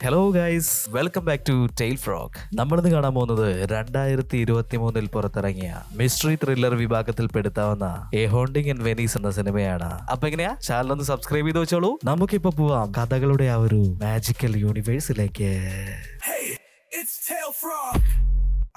Hello guys, welcome back to tail frog. നമ്മളിന്ന് കാണാൻ പോകുന്നത് 2023 പുറത്തിറങ്ങിയ മിസ്റ്ററി ത്രില്ലർ വിഭാഗത്തിൽ പെടുത്താവുന്ന എ ഹോണ്ടിങ് ഇൻ വെനീസ് എന്ന സിനിമയാണ്. അപ്പൊ എങ്ങനെയാ, ചാനൽ ഒന്ന് സബ്സ്ക്രൈബ് ചെയ്ത് വെച്ചോളൂ. നമുക്കിപ്പോ പോവാം കഥകളുടെ ആ ഒരു മാജിക്കൽ യൂണിവേഴ്സിലേക്ക്.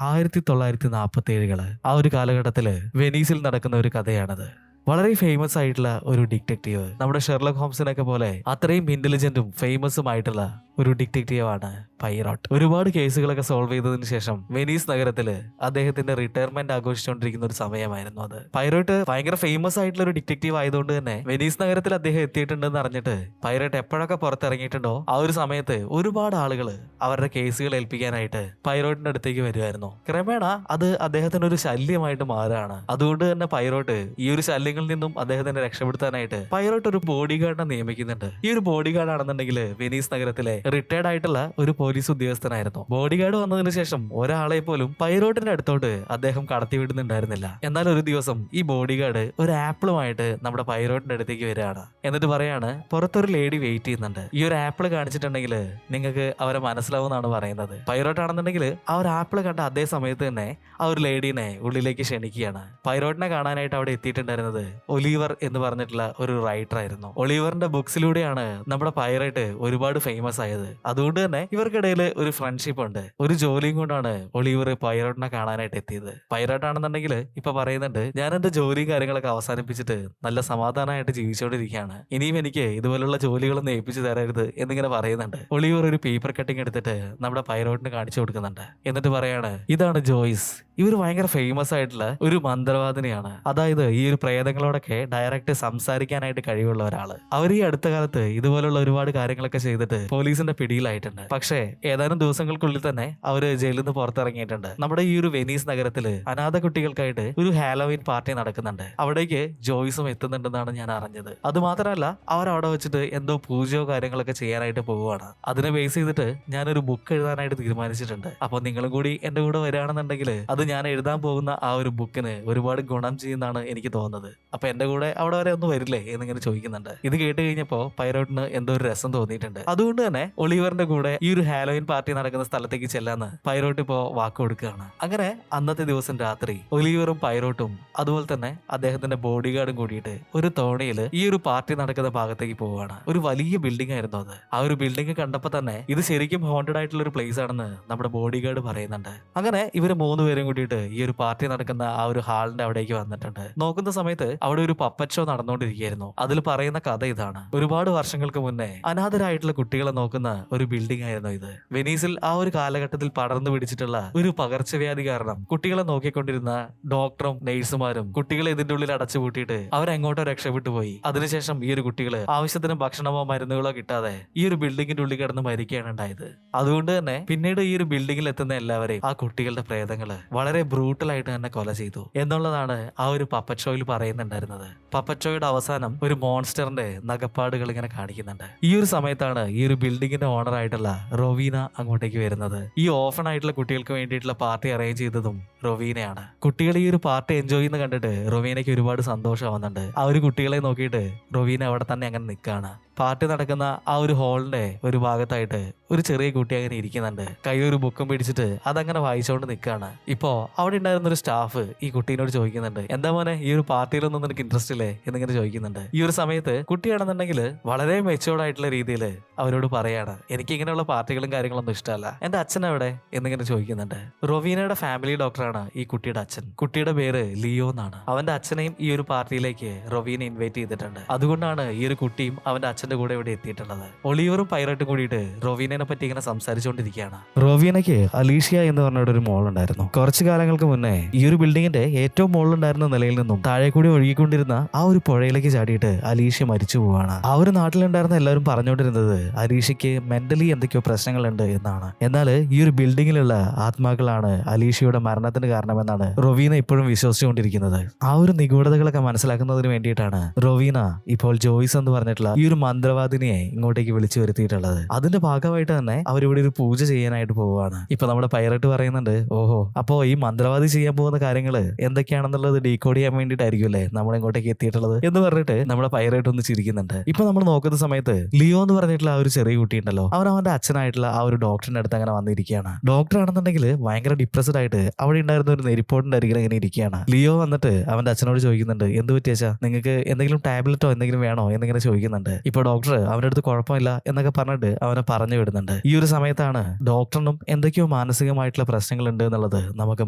1947 ആ ഒരു കാലഘട്ടത്തില് വെനീസിൽ നടക്കുന്ന ഒരു കഥയാണത്. വളരെ ഫേമസ് ആയിട്ടുള്ള ഒരു ഡിറ്റക്റ്റീവ്, നമ്മുടെ ഷെർലക് ഹോംസിനൊക്കെ പോലെ അത്രയും ഇന്റലിജന്റും ഫേമസും ആയിട്ടുള്ള ഒരു ഡിറ്റക്റ്റീവ് ആണ് പൈറോട്ട്. ഒരുപാട് കേസുകളൊക്കെ സോൾവ് ചെയ്തതിനു ശേഷം വെനീസ് നഗരത്തില് അദ്ദേഹത്തിന്റെ റിട്ടയർമെന്റ് ആഘോഷിച്ചുകൊണ്ടിരിക്കുന്ന ഒരു സമയമായിരുന്നു അത്. പൈറോട്ട് ഭയങ്കര ഫേമസ് ആയിട്ടുള്ള ഒരു ഡിറ്റക്റ്റീവ് ആയതുകൊണ്ട് തന്നെ വെനീസ് നഗരത്തിൽ അദ്ദേഹം എത്തിയിട്ടുണ്ടെന്ന് അറിഞ്ഞിട്ട് പൈറോട്ട് എപ്പോഴൊക്കെ പുറത്തിറങ്ങിയിട്ടുണ്ടോ ആ ഒരു സമയത്ത് ഒരുപാട് ആളുകൾ അവരുടെ കേസുകൾ ഏൽപ്പിക്കാനായിട്ട് പൈറോട്ടിന്റെ അടുത്തേക്ക് വരുമായിരുന്നു. ക്രമേണ അത് അദ്ദേഹത്തിന് ഒരു ശല്യമായിട്ട് മാറുകയാണ്. അതുകൊണ്ട് തന്നെ പൈറോട്ട് ഈ ഒരു ശല്യങ്ങളിൽ നിന്നും അദ്ദേഹത്തിനെ രക്ഷപ്പെടുത്താനായിട്ട് പൈറോട്ട് ഒരു ബോഡി ഗാർഡിനെ നിയമിക്കുന്നുണ്ട്. ഈ ഒരു ബോഡി ഗാർഡ് ആണെന്നുണ്ടെങ്കിൽ വെനീസ് നഗരത്തിലെ റിട്ടയർഡ് ആയിട്ടുള്ള ഒരു പോലീസ് ഉദ്യോഗസ്ഥനായിരുന്നു. ബോഡി ഗാർഡ് വന്നതിന് ശേഷം ഒരാളെ പോലും പൈറോട്ടിന്റെ അടുത്തോട്ട് അദ്ദേഹം കടത്തിവിടുന്നുണ്ടായിരുന്നില്ല. എന്നാൽ ഒരു ദിവസം ഈ ബോഡി ഗാർഡ് ഒരു ആപ്പിളുമായിട്ട് നമ്മുടെ പൈറോട്ടിന്റെ അടുത്തേക്ക് വരികയാണ്. എന്നിട്ട് പറയാണ്, പുറത്തൊരു ലേഡി വെയിറ്റ് ചെയ്യുന്നുണ്ട്, ഈ ഒരു ആപ്പിൾ കാണിച്ചിട്ടുണ്ടെങ്കിൽ നിങ്ങൾക്ക് അവരെ മനസ്സിലാവുമെന്നാണ് പറയുന്നത്. പൈറോട്ട് ആണെന്നുണ്ടെങ്കിൽ ആ ഒരു ആപ്പിൾ കണ്ട അതേ സമയത്ത് തന്നെ ആ ഒരു ലേഡീനെ ഉള്ളിലേക്ക് ക്ഷണിക്കുകയാണ്. പൈറോട്ടിനെ കാണാനായിട്ട് അവിടെ എത്തിയിട്ടുണ്ടായിരുന്നത് ഒലിവർ എന്ന് പറഞ്ഞിട്ടുള്ള ഒരു റൈറ്റർ ആയിരുന്നു. ഒലിവറിന്റെ ബുക്സിലൂടെയാണ് നമ്മുടെ പൈറേറ്റ് ഒരുപാട് ഫേമസ് ആയത്. അതുകൊണ്ട് തന്നെ ഇവർക്കിടയിൽ ഒരു ഫ്രണ്ട്ഷിപ്പ് ഉണ്ട്. ഒരു ജോലിയും കൊണ്ടാണ് ഒലിവർ പൈറോട്ടിനെ കാണാനായിട്ട് എത്തിയത്. പൈറോട്ട് ആണെന്നുണ്ടെങ്കിൽ ഇപ്പൊ പറയുന്നുണ്ട്, ഞാൻ എന്റെ ജോലിയും കാര്യങ്ങളൊക്കെ അവസാനിപ്പിച്ചിട്ട് നല്ല സമാധാനമായിട്ട് ജീവിച്ചുകൊണ്ടിരിക്കുകയാണ്, ഇനിയും എനിക്ക് ഇതുപോലുള്ള ജോലികളൊന്നും ഏൽപ്പിച്ചു തരരുത് എന്നിങ്ങനെ പറയുന്നുണ്ട്. ഒലിവർ ഒരു പേപ്പർ കട്ടിങ് എടുത്തിട്ട് നമ്മുടെ പൈറോട്ടിന് കാണിച്ചു കൊടുക്കുന്നുണ്ട്. എന്നിട്ട് പറയാണ്, ഇതാണ് ജോയ്സ്, ഇവർ ഭയങ്കര ഫേമസ് ആയിട്ടുള്ള ഒരു മന്ത്രവാദിനിയാണ്. അതായത് ഈ ഒരു പ്രേതങ്ങളോടൊക്കെ ഡയറക്റ്റ് സംസാരിക്കാനായിട്ട് കഴിവുള്ള ഒരാള്. അവർ ഈ അടുത്ത കാലത്ത് ഇതുപോലുള്ള ഒരുപാട് കാര്യങ്ങളൊക്കെ ചെയ്തിട്ട് പോലീസിന്റെ പിടിയിലായിട്ടുണ്ട്. പക്ഷേ ഏതാനും ദിവസങ്ങൾക്കുള്ളിൽ തന്നെ അവര് ജയിലിൽ നിന്ന് പുറത്തിറങ്ങിയിട്ടുണ്ട്. നമ്മുടെ ഈ ഒരു വെനീസ് നഗരത്തില് അനാഥ കുട്ടികൾക്കായിട്ട് ഒരു ഹാലോവീൻ പാർട്ടി നടക്കുന്നുണ്ട്. അവിടേക്ക് ജോയ്സും എത്തുന്നുണ്ടെന്നാണ് ഞാൻ അറിഞ്ഞത്. അത് മാത്രമല്ല, അവർ അവിടെ വെച്ചിട്ട് എന്തോ പൂജയോ കാര്യങ്ങളൊക്കെ ചെയ്യാനായിട്ട് പോവുകയാണ്. അതിനെ ബേസ് ചെയ്തിട്ട് ഞാനൊരു ബുക്ക് എഴുതാനായിട്ട് തീരുമാനിച്ചിട്ടുണ്ട്. അപ്പൊ നിങ്ങളും കൂടി എന്റെ കൂടെ വരികയാണെന്നുണ്ടെങ്കിൽ അത് ഞാൻ എഴുതാൻ പോകുന്ന ആ ഒരു ബുക്കിന് ഒരുപാട് ഗുണം ചെയ്യുന്നതാണ് എനിക്ക് തോന്നുന്നത്. അപ്പൊ എന്റെ കൂടെ അവിടെ വരെ ഒന്നും വരില്ലേ എന്നിങ്ങനെ ചോദിക്കുന്നുണ്ട്. ഇത് കേട്ട് കഴിഞ്ഞപ്പോ പൈറോട്ടിന് എന്തോ ഒരു രസം തോന്നിയിട്ടുണ്ട്. അതുകൊണ്ട് തന്നെ ഒളിവറിന്റെ കൂടെ ഈ ഒരു ഹാലോയിൻ പാർട്ടി നടക്കുന്ന സ്ഥലത്തേക്ക് ചെല്ലാന്ന് പൈറോട്ട് ഇപ്പോ വാക്ക് കൊടുക്കുകയാണ്. അങ്ങനെ അന്നത്തെ ദിവസം രാത്രി ഒലിവറും പൈറോട്ടും അതുപോലെ തന്നെ അദ്ദേഹത്തിന്റെ ബോഡി ഗാർഡും കൂടിയിട്ട് ഒരു തോണിയില് ഈ ഒരു പാർട്ടി നടക്കുന്ന ഭാഗത്തേക്ക് പോവുകയാണ്. ഒരു വലിയ ബിൽഡിംഗ് ആയിരുന്നു അത്. ആ ഒരു ബിൽഡിംഗ് കണ്ടപ്പോ തന്നെ ഇത് ശരിക്കും ഹോണ്ടഡ് ആയിട്ടുള്ള ഒരു പ്ലേസ് ആണെന്ന് നമ്മുടെ ബോഡി ഗാർഡ് പറയുന്നുണ്ട്. അങ്ങനെ ഇവര് മൂന്നുപേരും കൂടിയിട്ട് ഈ ഒരു പാർട്ടി നടക്കുന്ന ആ ഒരു ഹാളിന്റെ അവിടേക്ക് വന്നിട്ടുണ്ട്. നോക്കുന്ന സമയത്ത് അവിടെ ഒരു പപ്പറ്റ് ഷോ നടന്നുകൊണ്ടിരിക്കുകയായിരുന്നു. അതിൽ പറയുന്ന കഥ ഇതാണ്. ഒരുപാട് വർഷങ്ങൾക്ക് മുന്നേ അനാഥരായിട്ടുള്ള കുട്ടികളെ നോക്കുന്ന ഒരു ബിൽഡിംഗ് ആയിരുന്നു ഇത്. വെനീസിൽ ആ ഒരു കാലഘട്ടത്തിൽ പടർന്നു പിടിച്ചിട്ടുള്ള ഒരു പകർച്ചവ്യാധി കാരണം കുട്ടികളെ നോക്കിക്കൊണ്ടിരുന്ന ഡോക്ടറും നഴ്സുമാരും കുട്ടികളെ ഇതിന്റെ ഉള്ളിൽ അടച്ചുപൂട്ടിയിട്ട് അവരെങ്ങോട്ടോ രക്ഷപ്പെട്ടു പോയി. അതിനുശേഷം ഈ ഒരു കുട്ടികള് ആവശ്യത്തിന് ഭക്ഷണമോ മരുന്നുകളോ കിട്ടാതെ ഈ ഒരു ബിൽഡിങ്ങിന്റെ ഉള്ളിൽ കിടന്ന് മരിക്കുകയാണ് ഉണ്ടായത്. അതുകൊണ്ട് തന്നെ പിന്നീട് ഈ ഒരു ബിൽഡിങ്ങിൽ എത്തുന്ന എല്ലാവരെയും ആ കുട്ടികളുടെ പ്രേതങ്ങള് വളരെ ബ്രൂട്ടൽ ആയിട്ട് തന്നെ കൊല ചെയ്തു എന്നുള്ളതാണ് ആ ഒരു പപ്പറ്റ് ഷോയിൽ പറയുന്നുണ്ടായിരുന്നത്. പപ്പറ്റ് ഷോയുടെ അവസാനം ഒരു മോൺസ്റ്ററിന്റെ നഖപ്പാടുകൾ ഇങ്ങനെ കാണിക്കുന്നുണ്ട്. ഈ ഒരു സമയത്താണ് ഈ ഒരു ബിൽഡിങ്ങിന്റെ ഓണർ ആയിട്ടുള്ള റൊവീന അങ്ങോട്ടേക്ക് വരുന്നത്. ഈ ഓഫൺ ആയിട്ടുള്ള കുട്ടികൾക്ക് വേണ്ടിയിട്ടുള്ള പാർട്ടി അറേഞ്ച് ചെയ്തതും റൊവീനയാണ്. കുട്ടികൾ ഈ ഒരു പാർട്ടി എൻജോയ് ചെയ്യുന്ന കണ്ടിട്ട് റൊവീനയ്ക്ക് ഒരുപാട് സന്തോഷമാവുന്നുണ്ട്. ആ ഒരു കുട്ടികളെ നോക്കിയിട്ട് റൊവീന അവിടെ തന്നെ അങ്ങനെ നിൽക്കുകയാണ്. പാർട്ടി നടക്കുന്ന ആ ഒരു ഹാളിന്റെ ഒരു ഭാഗത്തായിട്ട് ഒരു ചെറിയ കുട്ടി അങ്ങനെ ഇരിക്കുന്നുണ്ട്. കയ്യൊരു ബുക്കും പിടിച്ചിട്ട് അതങ്ങനെ വായിച്ചുകൊണ്ട് നിൽക്കുകയാണ്. ഇപ്പോ അവിടെ ഉണ്ടായിരുന്ന ഒരു സ്റ്റാഫ് ഈ കുട്ടീനോട് ചോദിക്കുന്നുണ്ട്, എന്താ മോനെ ഈ ഒരു പാർട്ടിയിലൊന്നും നിനക്ക് ഇൻട്രസ്റ്റ് ഇല്ലേ എന്നിങ്ങനെ ചോദിക്കുന്നുണ്ട്. ഈ ഒരു സമയത്ത് കുട്ടിയാണെന്നുണ്ടെങ്കിൽ വളരെ മെച്ചോർഡ് ആയിട്ടുള്ള രീതിയിൽ അവരോട് പറയാണ്, എനിക്ക് ഇങ്ങനെയുള്ള പാർട്ടികളും കാര്യങ്ങളൊന്നും ഇഷ്ടമല്ല, എന്റെ അച്ഛൻ എവിടെ എന്നിങ്ങനെ ചോദിക്കുന്നുണ്ട്. റൊവീനയുടെ ഫാമിലി ഡോക്ടറാണ് ഈ കുട്ടിയുടെ അച്ഛൻ. കുട്ടിയുടെ പേര് ലിയോ എന്നാണ്. അവന്റെ അച്ഛനെയും ഈ ഒരു പാർട്ടിയിലേക്ക് റൊവീന ഇൻവൈറ്റ് ചെയ്തിട്ടുണ്ട്. അതുകൊണ്ടാണ് ഈ ഒരു കുട്ടിയും അവന്റെ അച്ഛന്റെ കൂടെ ഇവിടെ എത്തിയിട്ടുള്ളത്. ഒളിവറും പൈറട്ടും കൂടിയിട്ട് റൊവീനയെ പറ്റി ഇങ്ങനെ സംസാരിച്ചുകൊണ്ടിരിക്കുകയാണ്. റൊവീനയ്ക്ക് അലീഷ്യ എന്ന് പറഞ്ഞ ഒരു മോൾ ഉണ്ടായിരുന്നു. കുറച്ചു കാലങ്ങൾക്ക് മുന്നേ ഈ ഒരു ബിൽഡിങ്ങിന്റെ ഏറ്റവും മുകളിലുണ്ടായിരുന്ന നിലയിൽ നിന്നും താഴെ കൂടി ഒഴുകിക്കൊണ്ടിരുന്ന ആ ഒരു പുഴയിലേക്ക് ചാടിയിട്ട് അലീഷ്യ മരിച്ചു പോവാണ്. ആ ഒരു നാട്ടിലുണ്ടായിരുന്ന എല്ലാവരും പറഞ്ഞുകൊണ്ടിരുന്നത് അലീഷ്യക്ക് മെന്റലി എന്തൊക്കെയോ പ്രശ്നങ്ങളുണ്ട് എന്നാണ്. എന്നാൽ ഈ ഒരു ബിൽഡിങ്ങിലുള്ള ആത്മാക്കളാണ് അലീഷ്യയുടെ മരണത്തിന് കാരണമെന്നാണ് റൊവീന ഇപ്പോഴും വിശ്വസിച്ചുകൊണ്ടിരിക്കുന്നത്. ആ ഒരു നിഗൂഢതകളൊക്കെ മനസ്സിലാക്കുന്നതിന് വേണ്ടിയിട്ടാണ് റൊവീന ഇപ്പോൾ ജോയ്സ് എന്ന് പറഞ്ഞിട്ടുള്ള ഈ ഒരു മന്ത്രവാദിനിയെ ഇങ്ങോട്ടേക്ക് വിളിച്ചു വരുത്തിയിട്ടുള്ളത്. അതിന്റെ ഭാഗമായിട്ട് തന്നെ അവരിവിടെ ഒരു പൂജ ചെയ്യാനായിട്ട് പോവുകയാണ്. ഇപ്പൊ നമ്മുടെ പൈററ്റ് പറയുന്നുണ്ട്, ഓഹോ, അപ്പോ ഈ മന്ത്രവാദി ചെയ്യാൻ പോകുന്ന കാര്യങ്ങള് എന്തൊക്കെയാണെന്നുള്ളത് ഡീകോഡ് ചെയ്യാൻ വേണ്ടിയിട്ടായിരിക്കും അല്ലേ നമ്മൾ ഇങ്ങോട്ടേക്ക് എത്തിയിട്ടുള്ളത് എന്ന് പറഞ്ഞിട്ട് നമ്മുടെ പൈററ്റ് ഒന്ന് ചിരിക്കുന്നുണ്ട്. ഇപ്പൊ നമ്മൾ നോക്കുന്ന സമയത്ത് ലിയോ എന്ന് പറഞ്ഞിട്ടുള്ള ആ ഒരു ചെറിയ കുട്ടി ഉണ്ടല്ലോ, അവന്റെ അച്ഛനായിട്ടുള്ള ആ ഒരു ഡോക്ടറിന്റെ അടുത്ത് അങ്ങനെ വന്നിരിക്കുകയാണ്. ഡോക്ടർ ആണെന്നുണ്ടെങ്കിൽ ഭയങ്കര ഡിപ്രസ്ഡ് ആയിട്ട് അവിടെ ഉണ്ടായിരുന്ന ഒരു നെരിപ്പോട്ടിന്റെ അരികിൽ ഇങ്ങനെ ഇരിക്കുകയാണ്. ലിയോ വന്നിട്ട് അവന്റെ അച്ഛനോട് ചോദിക്കുന്നുണ്ട്, എന്ത് പറ്റിയാച്ചാ, നിങ്ങൾക്ക് എന്തെങ്കിലും ടാബ്ലറ്റോ എന്തെങ്കിലും വേണോ എന്നിങ്ങനെ ചോദിക്കുന്നുണ്ട്. ഇപ്പൊ ഡോക്ടർ അവന്റെ അടുത്ത് കുഴപ്പമില്ല എന്നൊക്കെ പറഞ്ഞിട്ട് അവനെ പറഞ്ഞു വിടുന്നുണ്ട്. ഈ ഒരു സമയത്താണ് ഡോക്ടറിനും എന്തൊക്കെയോ മാനസികമായിട്ടുള്ള പ്രശ്നങ്ങൾ ഉണ്ട് എന്നുള്ളത് നമുക്ക്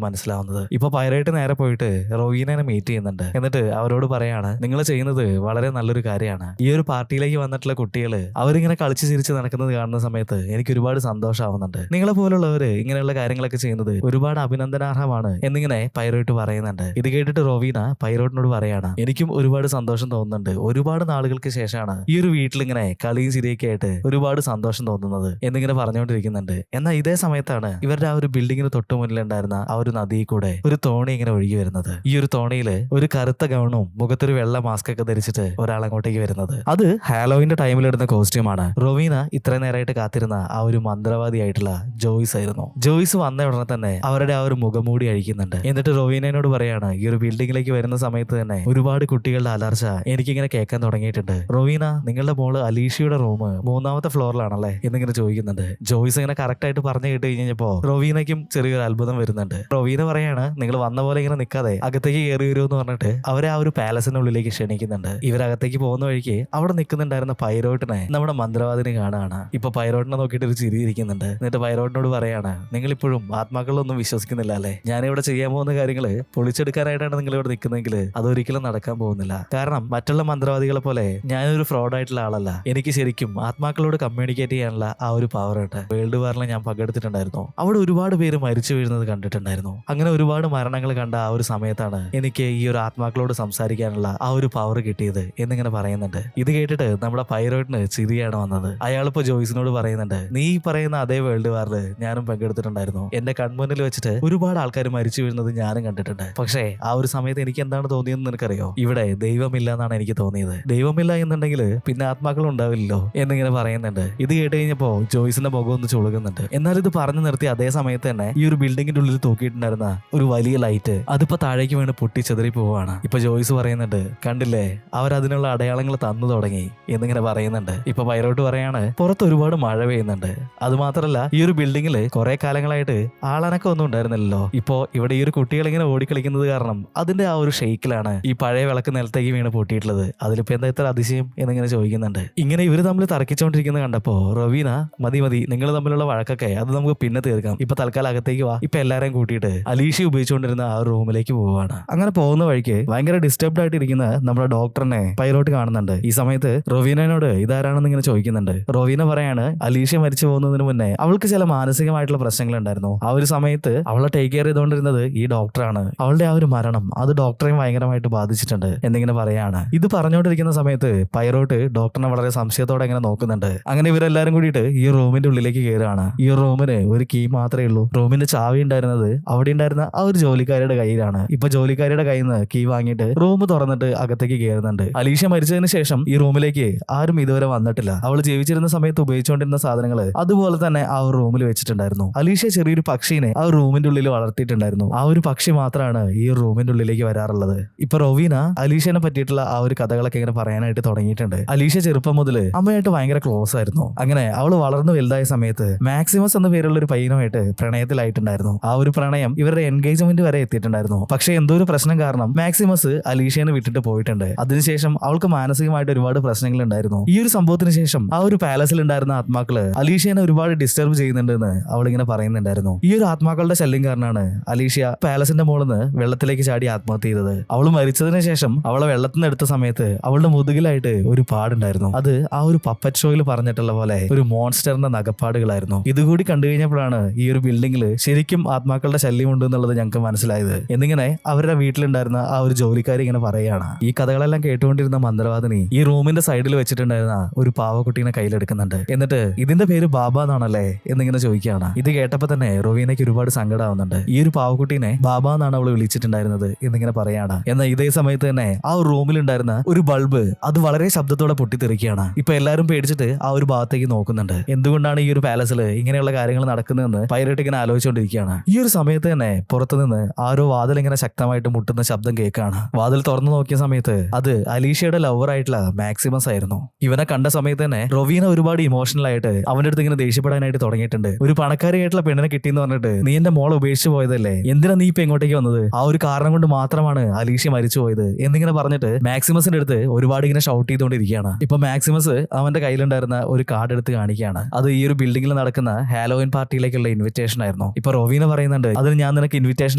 മനസ്സിലാവുന്നത്. ഇപ്പൊ പൈറേറ്റ് നേരെ പോയിട്ട് റോവീനെ മീറ്റ് ചെയ്യുന്നുണ്ട്. എന്നിട്ട് അവരോട് പറയാണ്, നിങ്ങൾ ചെയ്യുന്നത് വളരെ നല്ലൊരു കാര്യമാണ്. ഈ ഒരു പാർട്ടിയിലേക്ക് വന്നിട്ടുള്ള കുട്ടികള് അവരിങ്ങനെ കളിച്ച് ചിരിച്ച് നടക്കുന്നത് കാണുന്ന സമയത്ത് എനിക്ക് ഒരുപാട് സന്തോഷമാവുന്നുണ്ട്. നിങ്ങളെ പോലുള്ളവര് ഇങ്ങനെയുള്ള കാര്യങ്ങളൊക്കെ ചെയ്യുന്നത് ഒരുപാട് അഭിനന്ദനാർഹമാണ് എന്നിങ്ങനെ പൈറേറ്റ് പറയുന്നുണ്ട്. ഇത് കേട്ടിട്ട് റോവീന പൈറേറ്റിനോട് പറയാണ്, എനിക്കും ഒരുപാട് സന്തോഷം തോന്നുന്നുണ്ട്. ഒരുപാട് നാളുകൾക്ക് ശേഷമാണ് ഈ ഒരു വീട്ടിൽ ഇങ്ങനെ കളിയും ചിരിയൊക്കെ ആയിട്ട് ഒരുപാട് സന്തോഷം തോന്നുന്നത് എന്നിങ്ങനെ പറഞ്ഞുകൊണ്ടിരിക്കുന്നുണ്ട്. എന്നാൽ ഇതേ സമയത്താണ് ഇവരുടെ ആ ഒരു ബിൽഡിങ്ങിന് തൊട്ടു മുന്നിലുണ്ടായിരുന്ന ആ ഒരു നദിയിൽ കൂടെ ഒരു തോണി ഇങ്ങനെ ഒഴുകി വരുന്നത്. ഈ ഒരു തോണിയില് ഒരു കറുത്ത ഗൗണും മുഖത്തൊരു വെള്ള മാസ്ക് ഒക്കെ ധരിച്ചിട്ട് ഒരാൾ അങ്ങോട്ടേക്ക് വരുന്നത്. അത് ഹാലോവിന്റെ ടൈമിൽ ഇടുന്ന കോസ്റ്റ്യൂമാണ്. റോവീന ഇത്ര നേരമായിട്ട് കാത്തിരുന്ന ആ ഒരു മന്ത്രവാദിയായിട്ടുള്ള ജോയ്സ് ആയിരുന്നു. ജോയ്സ് വന്ന ഉടനെ തന്നെ അവരുടെ ആ ഒരു മുഖംമൂടി അഴിക്കുന്നുണ്ട്. എന്നിട്ട് റോവീനോട് പറയാണ്, ഈ ഒരു ബിൽഡിങ്ങിലേക്ക് വരുന്ന സമയത്ത് തന്നെ ഒരുപാട് കുട്ടികളുടെ അലർച്ച എനിക്കിങ്ങനെ കേൾക്കാൻ തുടങ്ങിയിട്ടുണ്ട്. റോവീന, നിങ്ങളുടെ മോള് അലീഷയുടെ റൂം 3ാമത്തെ ഫ്ലോറിലാണല്ലേ എന്നിങ്ങനെ ചോദിക്കുന്നുണ്ട്. ജോയ്സ് ഇങ്ങനെ കറക്റ്റ് ആയിട്ട് പറഞ്ഞു കേട്ട് കഴിഞ്ഞപ്പോ റോവീനയ്ക്കും ചെറിയൊരു അത്ഭുതം വരുന്നുണ്ട്. റോവീന പറയാണ്, നിങ്ങൾ വന്ന പോലെ ഇങ്ങനെ നിൽക്കാതെ അകത്തേക്ക് കയറി വരൂ എന്ന് പറഞ്ഞിട്ട് അവരെ ആ ഒരു പാലസിന്റെ ഉള്ളിലേക്ക് ക്ഷണിക്കുന്നുണ്ട്. ഇവരകത്തേക്ക് പോകുന്ന വഴിക്ക് അവിടെ നിൽക്കുന്നുണ്ടായിരുന്ന പൈറോട്ടിനെ നമ്മുടെ മന്ത്രവാദിനെ കാണുകയാണ്. ഇപ്പൊ പൈറോട്ടിനെ നോക്കിയിട്ട് ഒരു ചിരി ഇരിക്കുന്നുണ്ട്. എന്നിട്ട് പൈറോട്ടിനോട് പറയാണ്, നിങ്ങൾ ഇപ്പോഴും ആത്മാക്കളൊന്നും വിശ്വസിക്കുന്നില്ല അല്ലേ? ഞാനിവിടെ ചെയ്യാൻ പോകുന്ന കാര്യങ്ങള് പൊളിച്ചെടുക്കാനായിട്ടാണ് നിങ്ങൾ ഇവിടെ നിൽക്കുന്നതെങ്കിൽ അതൊരിക്കലും നടക്കാൻ പോകുന്നില്ല. കാരണം മറ്റുള്ള മന്ത്രവാദികളെ പോലെ ഞാനൊരു ഫ്രോഡ് ആയിട്ടുള്ള ആളല്ല. എനിക്ക് ശരിക്കും ആത്മാക്കളോട് കമ്മ്യൂണിക്കേറ്റ് ചെയ്യാനുള്ള ആ ഒരു പവർ ഉണ്ട്. വേൾഡ് വാറിൽ ഞാൻ പങ്കെടുത്തിട്ടുണ്ടായിരുന്നു. അവിടെ ഒരുപാട് പേര് മരിച്ചു വീഴുന്നത് കണ്ടിട്ടുണ്ടായിരുന്നു. അങ്ങനെ ഒരുപാട് മരണങ്ങൾ കണ്ട ആ ഒരു സമയത്താണ് എനിക്ക് ഈ ഒരു ആത്മാക്കളോട് സംസാരിക്കാനുള്ള ആ ഒരു പവർ കിട്ടിയത് എന്നിങ്ങനെ പറയുന്നുണ്ട്. ഇത് കേട്ടിട്ട് നമ്മുടെ പൈറോട്ടിന് ചിരിയാണ് വന്നത്. അയാളിപ്പോ ജോയ്സിനോട് പറയുന്നുണ്ട്, നീ പറയുന്ന അതേ വേൾഡ് വാറിൽ ഞാനും പങ്കെടുത്തിട്ടുണ്ടായിരുന്നു. എന്റെ കൺമുന്നിൽ വെച്ചിട്ട് ഒരുപാട് ആൾക്കാർ മരിച്ചു വീഴുന്നത് ഞാനും കണ്ടിട്ടുണ്ട്. പക്ഷേ ആ ഒരു സമയത്ത് എനിക്ക് എന്താണ് തോന്നിയതെന്ന് നിനക്കറിയോ? ഇവിടെ ദൈവമില്ല എന്നാണ് എനിക്ക് തോന്നിയത്. ദൈവമില്ല എന്നുണ്ടെങ്കിൽ പിന്നെ ആത്മാക്കൾ ഉണ്ടാവില്ലല്ലോ എന്നിങ്ങനെ പറയുന്നുണ്ട്. ഇത് കേട്ട് കഴിഞ്ഞപ്പോ ജോയ്സിന്റെ മുഖം ഒന്ന് ചുളുകുന്നുണ്ട്. എന്നാൽ ഇത് പറഞ്ഞു നിർത്തി അതേ സമയത്ത് തന്നെ ഈ ഒരു ബിൽഡിങ്ങിന്റെ ഉള്ളിൽ തൂക്കിയിട്ടുണ്ടായിരുന്ന ഒരു വലിയ ലൈറ്റ് അതിപ്പോ താഴേക്ക് വീണ് പൊട്ടിച്ചെതറി പോവാണ്. ഇപ്പൊ ജോയ്സ് പറയുന്നുണ്ട്, കണ്ടില്ലേ, അവരതിനുള്ള അടയാളങ്ങൾ തന്നു തുടങ്ങി എന്നിങ്ങനെ പറയുന്നുണ്ട്. ഇപ്പൊ പൈറോട്ട് പറയാണ്, പുറത്ത് ഒരുപാട് മഴ പെയ്യുന്നുണ്ട്. അത് മാത്രല്ല ഈ ഒരു ബിൽഡിങ്ങിൽ കുറെ കാലങ്ങളായിട്ട് ആളനക്കം ഒന്നും ഉണ്ടായിരുന്നില്ലല്ലോ. ഇപ്പോ ഇവിടെ ഈ ഒരു കുട്ടികൾ ഇങ്ങനെ ഓടിക്കളിക്കുന്നത് കാരണം അതിന്റെ ആ ഒരു ഷെയ്ക്കിലാണ് ഈ പഴയ വിളക്ക് നിലത്തേക്ക് വീണ് പൊട്ടിയിട്ടുള്ളത്. അതിലിപ്പോ എന്താ ഇത്ര അതിശയം എന്നിങ്ങനെ ചോദിക്കുന്നുണ്ട്. ഇങ്ങനെ ഇവര് തമ്മിൽ തർക്കിച്ചുകൊണ്ടിരിക്കുന്നത് കണ്ടപ്പോ റവീന, മതി മതി, നിങ്ങൾ തമ്മിലുള്ള വഴക്കൊക്കെ അത് നമുക്ക് പിന്നെ തീർക്കാം. ഇപ്പൊ തൽക്കാലം അകത്തേക്ക് വാ. ഇപ്പൊ എല്ലാരെയും കൂട്ടിയിട്ട് അലീഷ ഉപയോഗിച്ചുകൊണ്ടിരുന്ന ആ റൂമിലേക്ക് പോവാണ്. അങ്ങനെ പോകുന്ന വഴിക്ക് ഭയങ്കര ഡിസ്റ്റർബ്ഡ് ആയിട്ട് ഇരിക്കുന്ന നമ്മുടെ ഡോക്ടറിനെ പൈറോട്ട് കാണുന്നുണ്ട്. ഈ സമയത്ത് റൊവീനോട് ഇതാരാണെന്ന് ഇങ്ങനെ ചോദിക്കുന്നുണ്ട്. റൊവീന പറയാണ്, അലീഷ മരിച്ചു പോകുന്നതിന് മുന്നേ അവൾക്ക് ചില മാനസികമായിട്ടുള്ള പ്രശ്നങ്ങൾ ഉണ്ടായിരുന്നു. ആ ഒരു സമയത്ത് അവളെ ടേക്ക് കെയർ ചെയ്തുകൊണ്ടിരുന്നത് ഈ ഡോക്ടറാണ്. അവളുടെ ആ ഒരു മരണം അത് ഡോക്ടറെയും ഭയങ്കരമായിട്ട് ബാധിച്ചിട്ടുണ്ട് എന്നിങ്ങനെ പറയാണ്. ഇത് പറഞ്ഞുകൊണ്ടിരിക്കുന്ന സമയത്ത് പൈറോട്ട് ഡോക്ടറിനെ വളരെ സംശയത്തോടെ ഇങ്ങനെ നോക്കുന്നുണ്ട്. അങ്ങനെ ഇവരെല്ലാരും കൂടിയിട്ട് ഈ റൂമിന്റെ ഉള്ളിലേക്ക് കയറുകയാണ്. ഈ റൂമിന് ഒരു കീ മാത്രമേ ഉള്ളൂ. റൂമിന്റെ ചാവി ഉണ്ടായിരുന്നത് അവിടെ ഉണ്ടായിരുന്ന ആ ഒരു ജോലിക്കാരുടെ കയ്യിലാണ്. ഇപ്പൊ ജോലിക്കാരുടെ കയ്യിൽ നിന്ന് കീ വാങ്ങിയിട്ട് റൂം തുറന്നിട്ട് അകത്തേക്ക് കയറുന്നുണ്ട്. അലീഷ മരിച്ചതിന് ശേഷം ഈ റൂമിലേക്ക് ആരും ഇതുവരെ വന്നിട്ടില്ല. അവൾ ജീവിച്ചിരുന്ന സമയത്ത് ഉപയോഗിച്ചുകൊണ്ടിരുന്ന സാധനങ്ങള് അതുപോലെ തന്നെ ആ ഒരു റൂമിൽ വെച്ചിട്ടുണ്ടായിരുന്നു. അലീഷ ചെറിയൊരു പക്ഷീനെ ആ റൂമിന്റെ ഉള്ളിൽ വളർത്തിയിട്ടുണ്ടായിരുന്നു. ആ ഒരു പക്ഷി മാത്രമാണ് ഈ റൂമിന്റെ ഉള്ളിലേക്ക് വരാറുള്ളത്. ഇപ്പൊ റൊവീന അലീഷനെ പറ്റിയിട്ടുള്ള ആ ഒരു കഥകളൊക്കെ ഇങ്ങനെ പറയാനായിട്ട് തുടങ്ങിയിട്ടുണ്ട്. അലീഷ ചെറുപ്പം മുതല് അമ്മയായിട്ട് ഭയങ്കര ക്ലോസ് ആയിരുന്നു. അങ്ങനെ അവള് വളർന്നു വലുതായ സമയത്ത് മാക്സിമസ് എന്ന പേരുള്ള ഒരു പയ്യനുമായിട്ട് പ്രണയത്തിലായിട്ടുണ്ടായിരുന്നു. ആ ഒരു പ്രണയം ഇവരുടെ എൻഗേജ്മെന്റ് വരെ എത്തിയിട്ടുണ്ടായിരുന്നു. പക്ഷെ എന്തോ ഒരു പ്രശ്നം കാരണം മാക്സിമസ് അലീഷനെ വിട്ടിട്ട് പോയിട്ടുണ്ട്. അതിനുശേഷം അവൾക്ക് മാനസികമായിട്ട് ഒരുപാട് പ്രശ്നങ്ങൾ ഉണ്ടായിരുന്നു. ഈ ഒരു സംഭവത്തിന് ശേഷം ആ ഒരു പാലസിൽ ഉണ്ടായിരുന്ന ആത്മാക്കള് അലീഷനെ ഒരുപാട് ഡിസ്റ്റർബ് ചെയ്യുന്നുണ്ടെന്ന് അവളിങ്ങനെ പറയുന്നുണ്ടായിരുന്നു. ഈ ഒരു ആത്മാക്കളുടെ ശല്യം കാരണമാണ് അലീഷ പാലസിന്റെ മുകളിൽ നിന്ന് വെള്ളത്തിലേക്ക് ചാടി ആത്മഹത്യ ചെയ്തത്. അവൾ മരിച്ചതിന് ശേഷം അവളെ വെള്ളത്തിൽ നിന്ന് എടുത്ത സമയത്ത് അവളുടെ മുതുകിലായിട്ട് ഒരു പാടുണ്ടായിരുന്നു. അത് ആ ഒരു പപ്പറ്റ് ഷോയിൽ പറഞ്ഞിട്ടുള്ള പോലെ ഒരു മോൺസ്റ്ററിന്റെ നഖപ്പാടുകളായിരുന്നു. ഇതുകൂടി കണ്ടു കഴിഞ്ഞപ്പോഴാണ് ഈ ഒരു ബിൽഡിങ്ങിൽ ശരിക്കും ആത്മാക്കളുടെ ശല്യം ഉണ്ട് എന്നുള്ളത് ഞങ്ങൾക്ക് മനസ്സിലായത് എന്നിങ്ങനെ അവരുടെ വീട്ടിലുണ്ടായിരുന്ന ആ ഒരു ജോലിക്കാരി ഇങ്ങനെ പറയുകയാണ്. ഈ കഥകളെല്ലാം കേട്ടുകൊണ്ടിരുന്ന മന്ത്രവാദിനി ഈ റൂമിന്റെ സൈഡിൽ വെച്ചിട്ടുണ്ടായിരുന്ന ഒരു പാവക്കുട്ടീനെ കയ്യിലെടുക്കുന്നുണ്ട്. എന്നിട്ട് ഇതിന്റെ പേര് ബാബ എന്നാണല്ലേ എന്നിങ്ങനെ ചോദിക്കുകയാണ്. ഇത് കേട്ടപ്പോ തന്നെ റൊവീനയ്ക്ക് ഒരുപാട് സങ്കടമാവുന്നുണ്ട്. ഈ ഒരു പാവക്കുട്ടീനെ ബാബ എന്നാണ് അവൾ വിളിച്ചിട്ടുണ്ടായിരുന്നത് എന്നിങ്ങനെ പറയാണ്. എന്നാൽ ഇതേ സമയത്ത് തന്നെ ആ ഒരു റൂമിലുണ്ടായിരുന്ന ഒരു ബൾബ് അത് വളരെ ശബ്ദത്തോടെ പൊട്ടിത്തെറിക്കുകയാണ്. ഇപ്പൊ എല്ലാവരും പേടിച്ചിട്ട് ആ ഒരു ഭാഗത്തേക്ക് നോക്കുന്നുണ്ട്. എന്തുകൊണ്ടാണ് ഈ ഒരു പാലസിൽ ഇങ്ങനെയുള്ള കാര്യങ്ങൾ നടക്കുന്നതെന്ന് പൈറേറ്റ് ഇങ്ങനെ ആലോചിച്ചുകൊണ്ടിരിക്കുകയാണ്. ഈ ഒരു സമയത്ത് തന്നെ പുറത്തുനിന്ന് ആരോ വാതിൽ ഇങ്ങനെ ശക്തമായിട്ട് മുട്ടുന്ന ശബ്ദം കേൾക്കുകയാണ്. വാതിൽ തുറന്നു നോക്കിയ സമയത്ത് അത് അലീഷയുടെ ലവർ ആയിട്ടുള്ള മാക്സിമസ് ആയിരുന്നു. ഇവനെ കണ്ട സമയത്ത് തന്നെ റൊവീന ഒരുപാട് ഇമോഷണൽ ആയിട്ട് അവന്റെ അടുത്ത് ഇങ്ങനെ ദേഷ്യപ്പെടാനായിട്ട് തുടങ്ങിയിട്ടുണ്ട്. ഒരു പണക്കാരിയായിട്ടുള്ള പെണ്ണിനെ കിട്ടിയെന്ന് പറഞ്ഞിട്ട് നീ എന്റെ മോളെ ഉപേക്ഷിച്ച് പോയതല്ലേ, എന്തിനാ നീ ഇപ്പൊ എങ്ങോട്ടേക്ക് വന്നത്, ആ ഒരു കാരണം കൊണ്ട് മാത്രമാണ് അലീഷ്യ മരിച്ചു പോയത് എന്നിങ്ങനെ പറഞ്ഞിട്ട് മാക്സിമസിന്റെ അടുത്ത് ഒരുപാട് ഇങ്ങനെ ഷൗട്ട് ചെയ്തുകൊണ്ടിരിക്കുകയാണ്. ഇപ്പൊ മാക്സിമസ് അവന്റെ കയ്യിലുണ്ടായിരുന്ന ഒരു കാർഡ് എടുത്ത് കാണിക്കുകയാണ്. അത് ഈ ഒരു ബിൽഡിംഗിൽ നടക്കുന്ന ഹാലോവിൻ പാർട്ടിയിലേക്കുള്ള ഇൻവിറ്റേഷൻ ആയിരുന്നു. ഇപ്പൊ റൊവീന പറയുന്നുണ്ട് അതിന് ഞാൻ നിനക്ക് ഇൻവിറ്റേഷൻ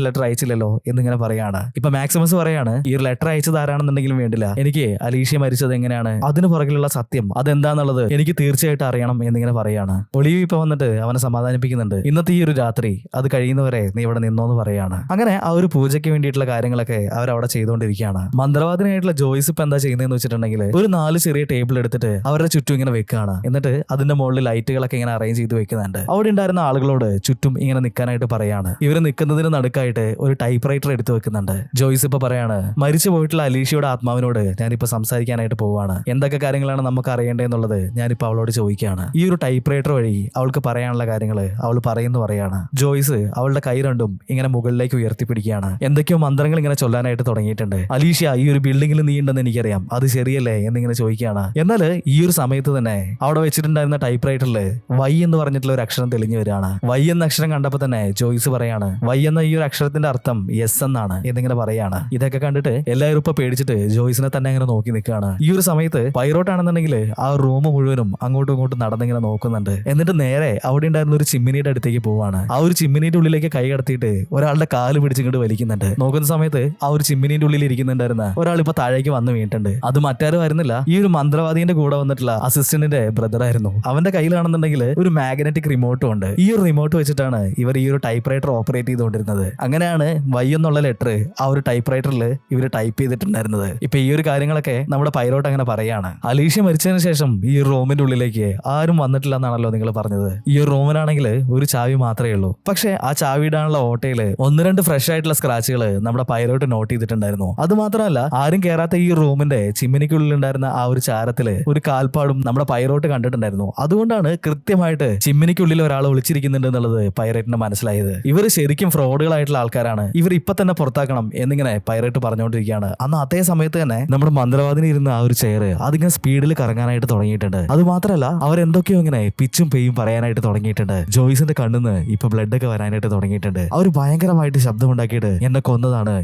ലെറ്റർ അയച്ചില്ലല്ലോ എന്നിങ്ങനെ പറയാണ്. ഇപ്പൊ മാക്സിമസ് പറയാണ് ഈ ഒരു ലെറ്റർ അയച്ചത് ആരാണെന്നുണ്ടെങ്കിലും വേണ്ടില്ല, എനിക്ക് അലീഷ്യ മരിച്ചത് എങ്ങനെയാണ്, അതിന് പുറകിലുള്ള സത്യം അതെന്താന്നുള്ളത് എനിക്ക് തീർച്ചയായിട്ടും അറിയണം എന്നിങ്ങനെ പറയാണ്. ഒളിവി ഇപ്പൊ വന്നിട്ട് അവനെ സമാധാനിപ്പിക്കുന്നുണ്ട്. ഇന്നത്തെ ഈ ഒരു രാത്രി അത് കഴിയുന്നവരെ നീ ഇവിടെ നിന്നോന്ന് പറയാണ്. അങ്ങനെ ആ ഒരു പൂജയ്ക്ക് വേണ്ടിയിട്ടുള്ള കാര്യങ്ങളൊക്കെ അവരവിടെ ചെയ്തുകൊണ്ടിരിക്കുകയാണ്. മന്ത്രവാദിനായിട്ടുള്ള ജോയ്സ് ഇപ്പൊ എന്താ ചെയ്യുന്നതെന്ന് വെച്ചിട്ടുണ്ടെങ്കിൽ ഒരു 4 ചെറിയ ടേബിൾ എടുത്തിട്ട് അവരുടെ ചുറ്റും ഇങ്ങനെ വെക്കുകയാണ്. എന്നിട്ട് അതിന്റെ മുകളിൽ ലൈറ്റുകളൊക്കെ ഇങ്ങനെ അറേഞ്ച് ചെയ്ത് വെക്കുന്നുണ്ട്. അവിടെ ഉണ്ടായിരുന്ന ആളുകളോട് ചുറ്റും ഇങ്ങനെ നിൽക്കാനായിട്ട് പറയാണ്. ഇവര് നിൽക്കുന്നതിന് നടുക്കായിട്ട് ഒരു ടൈപ്പ് റൈറ്റർ എടുത്തു വെക്കുന്നുണ്ട്. ജോയ്സ് ഇപ്പൊ പറയാണ് മരിച്ചു പോയിട്ടുള്ള അലീഷയുടെ ആത്മാവിനോട് ഞാനിപ്പോ സംസാരിക്കാനായിട്ട് പോവാണ്. എന്തൊക്കെ കാര്യങ്ങളാണ് നമുക്ക് അറിയേണ്ടതെന്നുള്ളത് ഞാനിപ്പോ അവളോട് ചോദിക്കുകയാണ്. ഈ ഒരു ടൈപ്പ് റൈറ്റർ വഴി അവൾക്ക് പറയാനുള്ള കാര്യങ്ങൾ അവൾ പറയുന്നു പറയാണ്. ജോയ്സ് അവളുടെ കൈ രണ്ടും ഇങ്ങനെ മുകളിലേക്ക് ഉയർത്തിപ്പിടിക്കുകയാണ്. എന്തൊക്കെയോ മന്ത്രങ്ങൾ ഇങ്ങനെ ചൊല്ലാനായിട്ട് തുടങ്ങിയിട്ടുണ്ട്. അലീഷ്യ ഈ ഒരു ബിൽഡിംഗിൽ നീ ഉണ്ടെന്ന് എനിക്കറിയാം, അത് ശരിയല്ലേ എന്നിങ്ങനെ ചോദിക്കുകയാണ്. എന്നാൽ ഈ ഒരു സമയത്ത് തന്നെ അവിടെ വെച്ചിട്ടുണ്ടായിരുന്ന ടൈപ്പ് റൈറ്ററിൽ വൈ എന്ന് പറഞ്ഞിട്ടുള്ള ഒരു അക്ഷരം തെളിഞ്ഞു വരികയാണ്. വൈ എന്ന അക്ഷരം കണ്ടപ്പോൾ തന്നെ ജോയ്സ് പറയാണ് വൈ എന്ന ഈ ഒരു അക്ഷരത്തിന്റെ അർത്ഥം യെസ് എന്നാണ് എന്നിങ്ങനെ പറയാണ്. ഇതൊക്കെ കണ്ടിട്ട് എല്ലാവരും ഇപ്പൊ പേടിച്ചിട്ട് ജോയ്സിനെ തന്നെ അങ്ങനെ നോക്കി നിൽക്കുകയാണ്. ഈ ഒരു സമയത്ത് പൈറോട്ട് ആണെന്നുണ്ടെങ്കിൽ ആ റൂം മുഴുവനും അങ്ങോട്ടും ഇങ്ങോട്ടും നടന്നിങ്ങനെ നോക്കുന്നുണ്ട്. എന്നിട്ട് നേരെ അവിടെ ഉണ്ടായിരുന്ന ഒരു ചിമ്മിനിയുടെ അടുത്തേക്ക് പോവാണ്. ആ ഒരു ചിമ്മിനിയുടെ ഉള്ളിലേക്ക് കൈ കടത്തിയിട്ട് ഒരാളുടെ കാല് പിടിച്ചിങ്ങോട്ട് വലിക്കുന്നുണ്ട്. നോക്കുന്ന സമയത്ത് ആ ഒരു ചിമ്മിനിയുടെ ഉള്ളിൽ ഇരിക്കുന്നുണ്ടായിരുന്ന ഒരാൾ ഇപ്പൊ താഴേക്ക് വന്നു വീണിട്ടുണ്ട്. അത് മറ്റാരും ആയിരുന്നില്ല, ഈ ഒരു മന്ത്രവാദിന്റെ കൂടെ വന്നിട്ടുള്ള അസിസ്റ്റന്റിന്റെ ബ്രദർ ആയിരുന്നു. അവന്റെ കയ്യിലാണെന്നുണ്ടെങ്കിൽ ഒരു മാഗ്നറ്റിക് റിമോട്ടും ഉണ്ട്. ഈ ഒരു റിമോട്ട് വെച്ചിട്ടാണ് ഇവർ ഈ ഒരു ടൈപ്പ് റൈറ്റർ ഓപ്പറേറ്റ് ചെയ്തുകൊണ്ടിരുന്നത്. അങ്ങനെയാണ് വൈ എന്നുള്ള ലെറ്റർ ആ ഒരു ടൈപ്പ് റൈറ്ററിൽ ഇവർ ടൈപ്പ് ചെയ്തിട്ടുണ്ടായിരുന്നത്. ഇപ്പൊ ഈ ഒരു കാര്യങ്ങളൊക്കെ നമ്മുടെ പൈറോട്ട് അങ്ങനെ പറയാണ്. അലീഷ്യ മരിച്ചതിന് ശേഷം ഈ റൂമിന്റെ ഉള്ളിലേക്ക് ആരും വന്നിട്ടില്ല എന്നാണല്ലോ നിങ്ങൾ പറഞ്ഞത്. ഈ ഒരു റൂമിനാണെങ്കിൽ ഒരു ചാവി മാത്രമേ ഉള്ളൂ. പക്ഷെ ആ ചാവി ഇടാനുള്ള ഓട്ടയില് 1-2 ഫ്രഷ് ആയിട്ടുള്ള സ്ക്രാച്ചുകൾ നമ്മുടെ പൈറോട്ട് നോട്ട് ചെയ്തിട്ടുണ്ടായിരുന്നു. അത് മാത്രമല്ല ആരും കയറാത്ത ഈ റൂമിന്റെ ചിമ്മിനിക്കുള്ളിൽ ഉണ്ടായിരുന്ന ആ ഒരു ചാരത്തില് ഒരു കാൽപ്പാടും നമ്മുടെ പൈറോട്ട് കണ്ടിട്ടുണ്ടായിരുന്നു. അതുകൊണ്ടാണ് കൃത്യമായിട്ട് ചിമ്മിനിക്കുള്ളിൽ ഒരാൾ ഒളിച്ചിരിക്കുന്നുണ്ട് എന്നുള്ളത് പൈറേറ്റിന് മനസ്സിലായത്. ഇവർ ശരിക്കും ഫ്രോഡുകളായിട്ടുള്ള ആൾക്കാരാണ്, ഇവർ ഇപ്പൊ തന്നെ പുറത്താക്കണം എന്നിങ്ങനെ പൈറേറ്റ് പറഞ്ഞുകൊണ്ടിരിക്കുകയാണ്. അന്ന് അതേ സമയത്ത് തന്നെ നമ്മുടെ മന്ത്രവാദിനി ഇരുന്ന ആ ഒരു ചെയർ അതിങ്ങനെ സ്പീഡിൽ കറങ്ങാനായിട്ട് തുടങ്ങിയിട്ടുണ്ട്. അത് മാത്രമല്ല അവരെന്തൊക്കെയോ ഇങ്ങനെ പിച്ചും പെയ്യും പറയാനായിട്ട് തുടങ്ങിയിട്ടുണ്ട്. ജോയ്സിന്റെ കണ്ണിന്ന് ഇപ്പൊ ബ്ലഡ് ഒക്കെ വരാനായിട്ട് തുടങ്ങിയിട്ടുണ്ട്. അവർ ഭയങ്കരമായിട്ട് ശബ്ദമുണ്ടാക്കിയിട്ട് എന്നെ കൊന്നതാണ്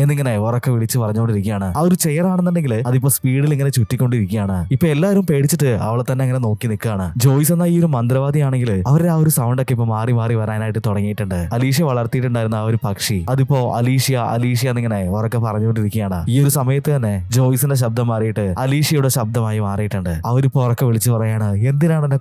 എന്നിങ്ങനെ ഉറക്കെ വിളിച്ച് പറഞ്ഞുകൊണ്ടിരിക്കുകയാണ്. ആ ഒരു ചെയർ ആണെന്നുണ്ടെങ്കിൽ അതിപ്പോ സ്പീഡിൽ ഇങ്ങനെ ചുറ്റിക്കൊണ്ടിരിക്കുകയാണ്. ഇപ്പൊ എല്ലാവരും പേടിച്ചിട്ട് അവളെ തന്നെ അങ്ങനെ നോക്കി നിൽക്കുകയാണ്. ജോയ്സ് എന്ന ഈ ഒരു മന്ത്രവാദി ആണെങ്കിൽ അവരുടെ ആ ഒരു സൗണ്ട് ഒക്കെ ഇപ്പൊ മാറി മാറി വരാനായിട്ട് തുടങ്ങിയിട്ടുണ്ട്. അലീഷ്യ വളർത്തിയിട്ടുണ്ടായിരുന്ന ആ ഒരു പക്ഷി അതിപ്പോ അലീഷ്യ എന്നിങ്ങനെ ഉറക്കെ പറഞ്ഞുകൊണ്ടിരിക്കുകയാണ്. ഈ ഒരു സമയത്ത് തന്നെ ജോയ്സിന്റെ ശബ്ദം മാറിയിട്ട് അലീഷ്യയുടെ ശബ്ദമായി മാറിയിട്ടുണ്ട്. അവരിപ്പോ ഉറക്കെ വിളിച്ച് പറയാണ് എന്തിനാണ് എന്നെ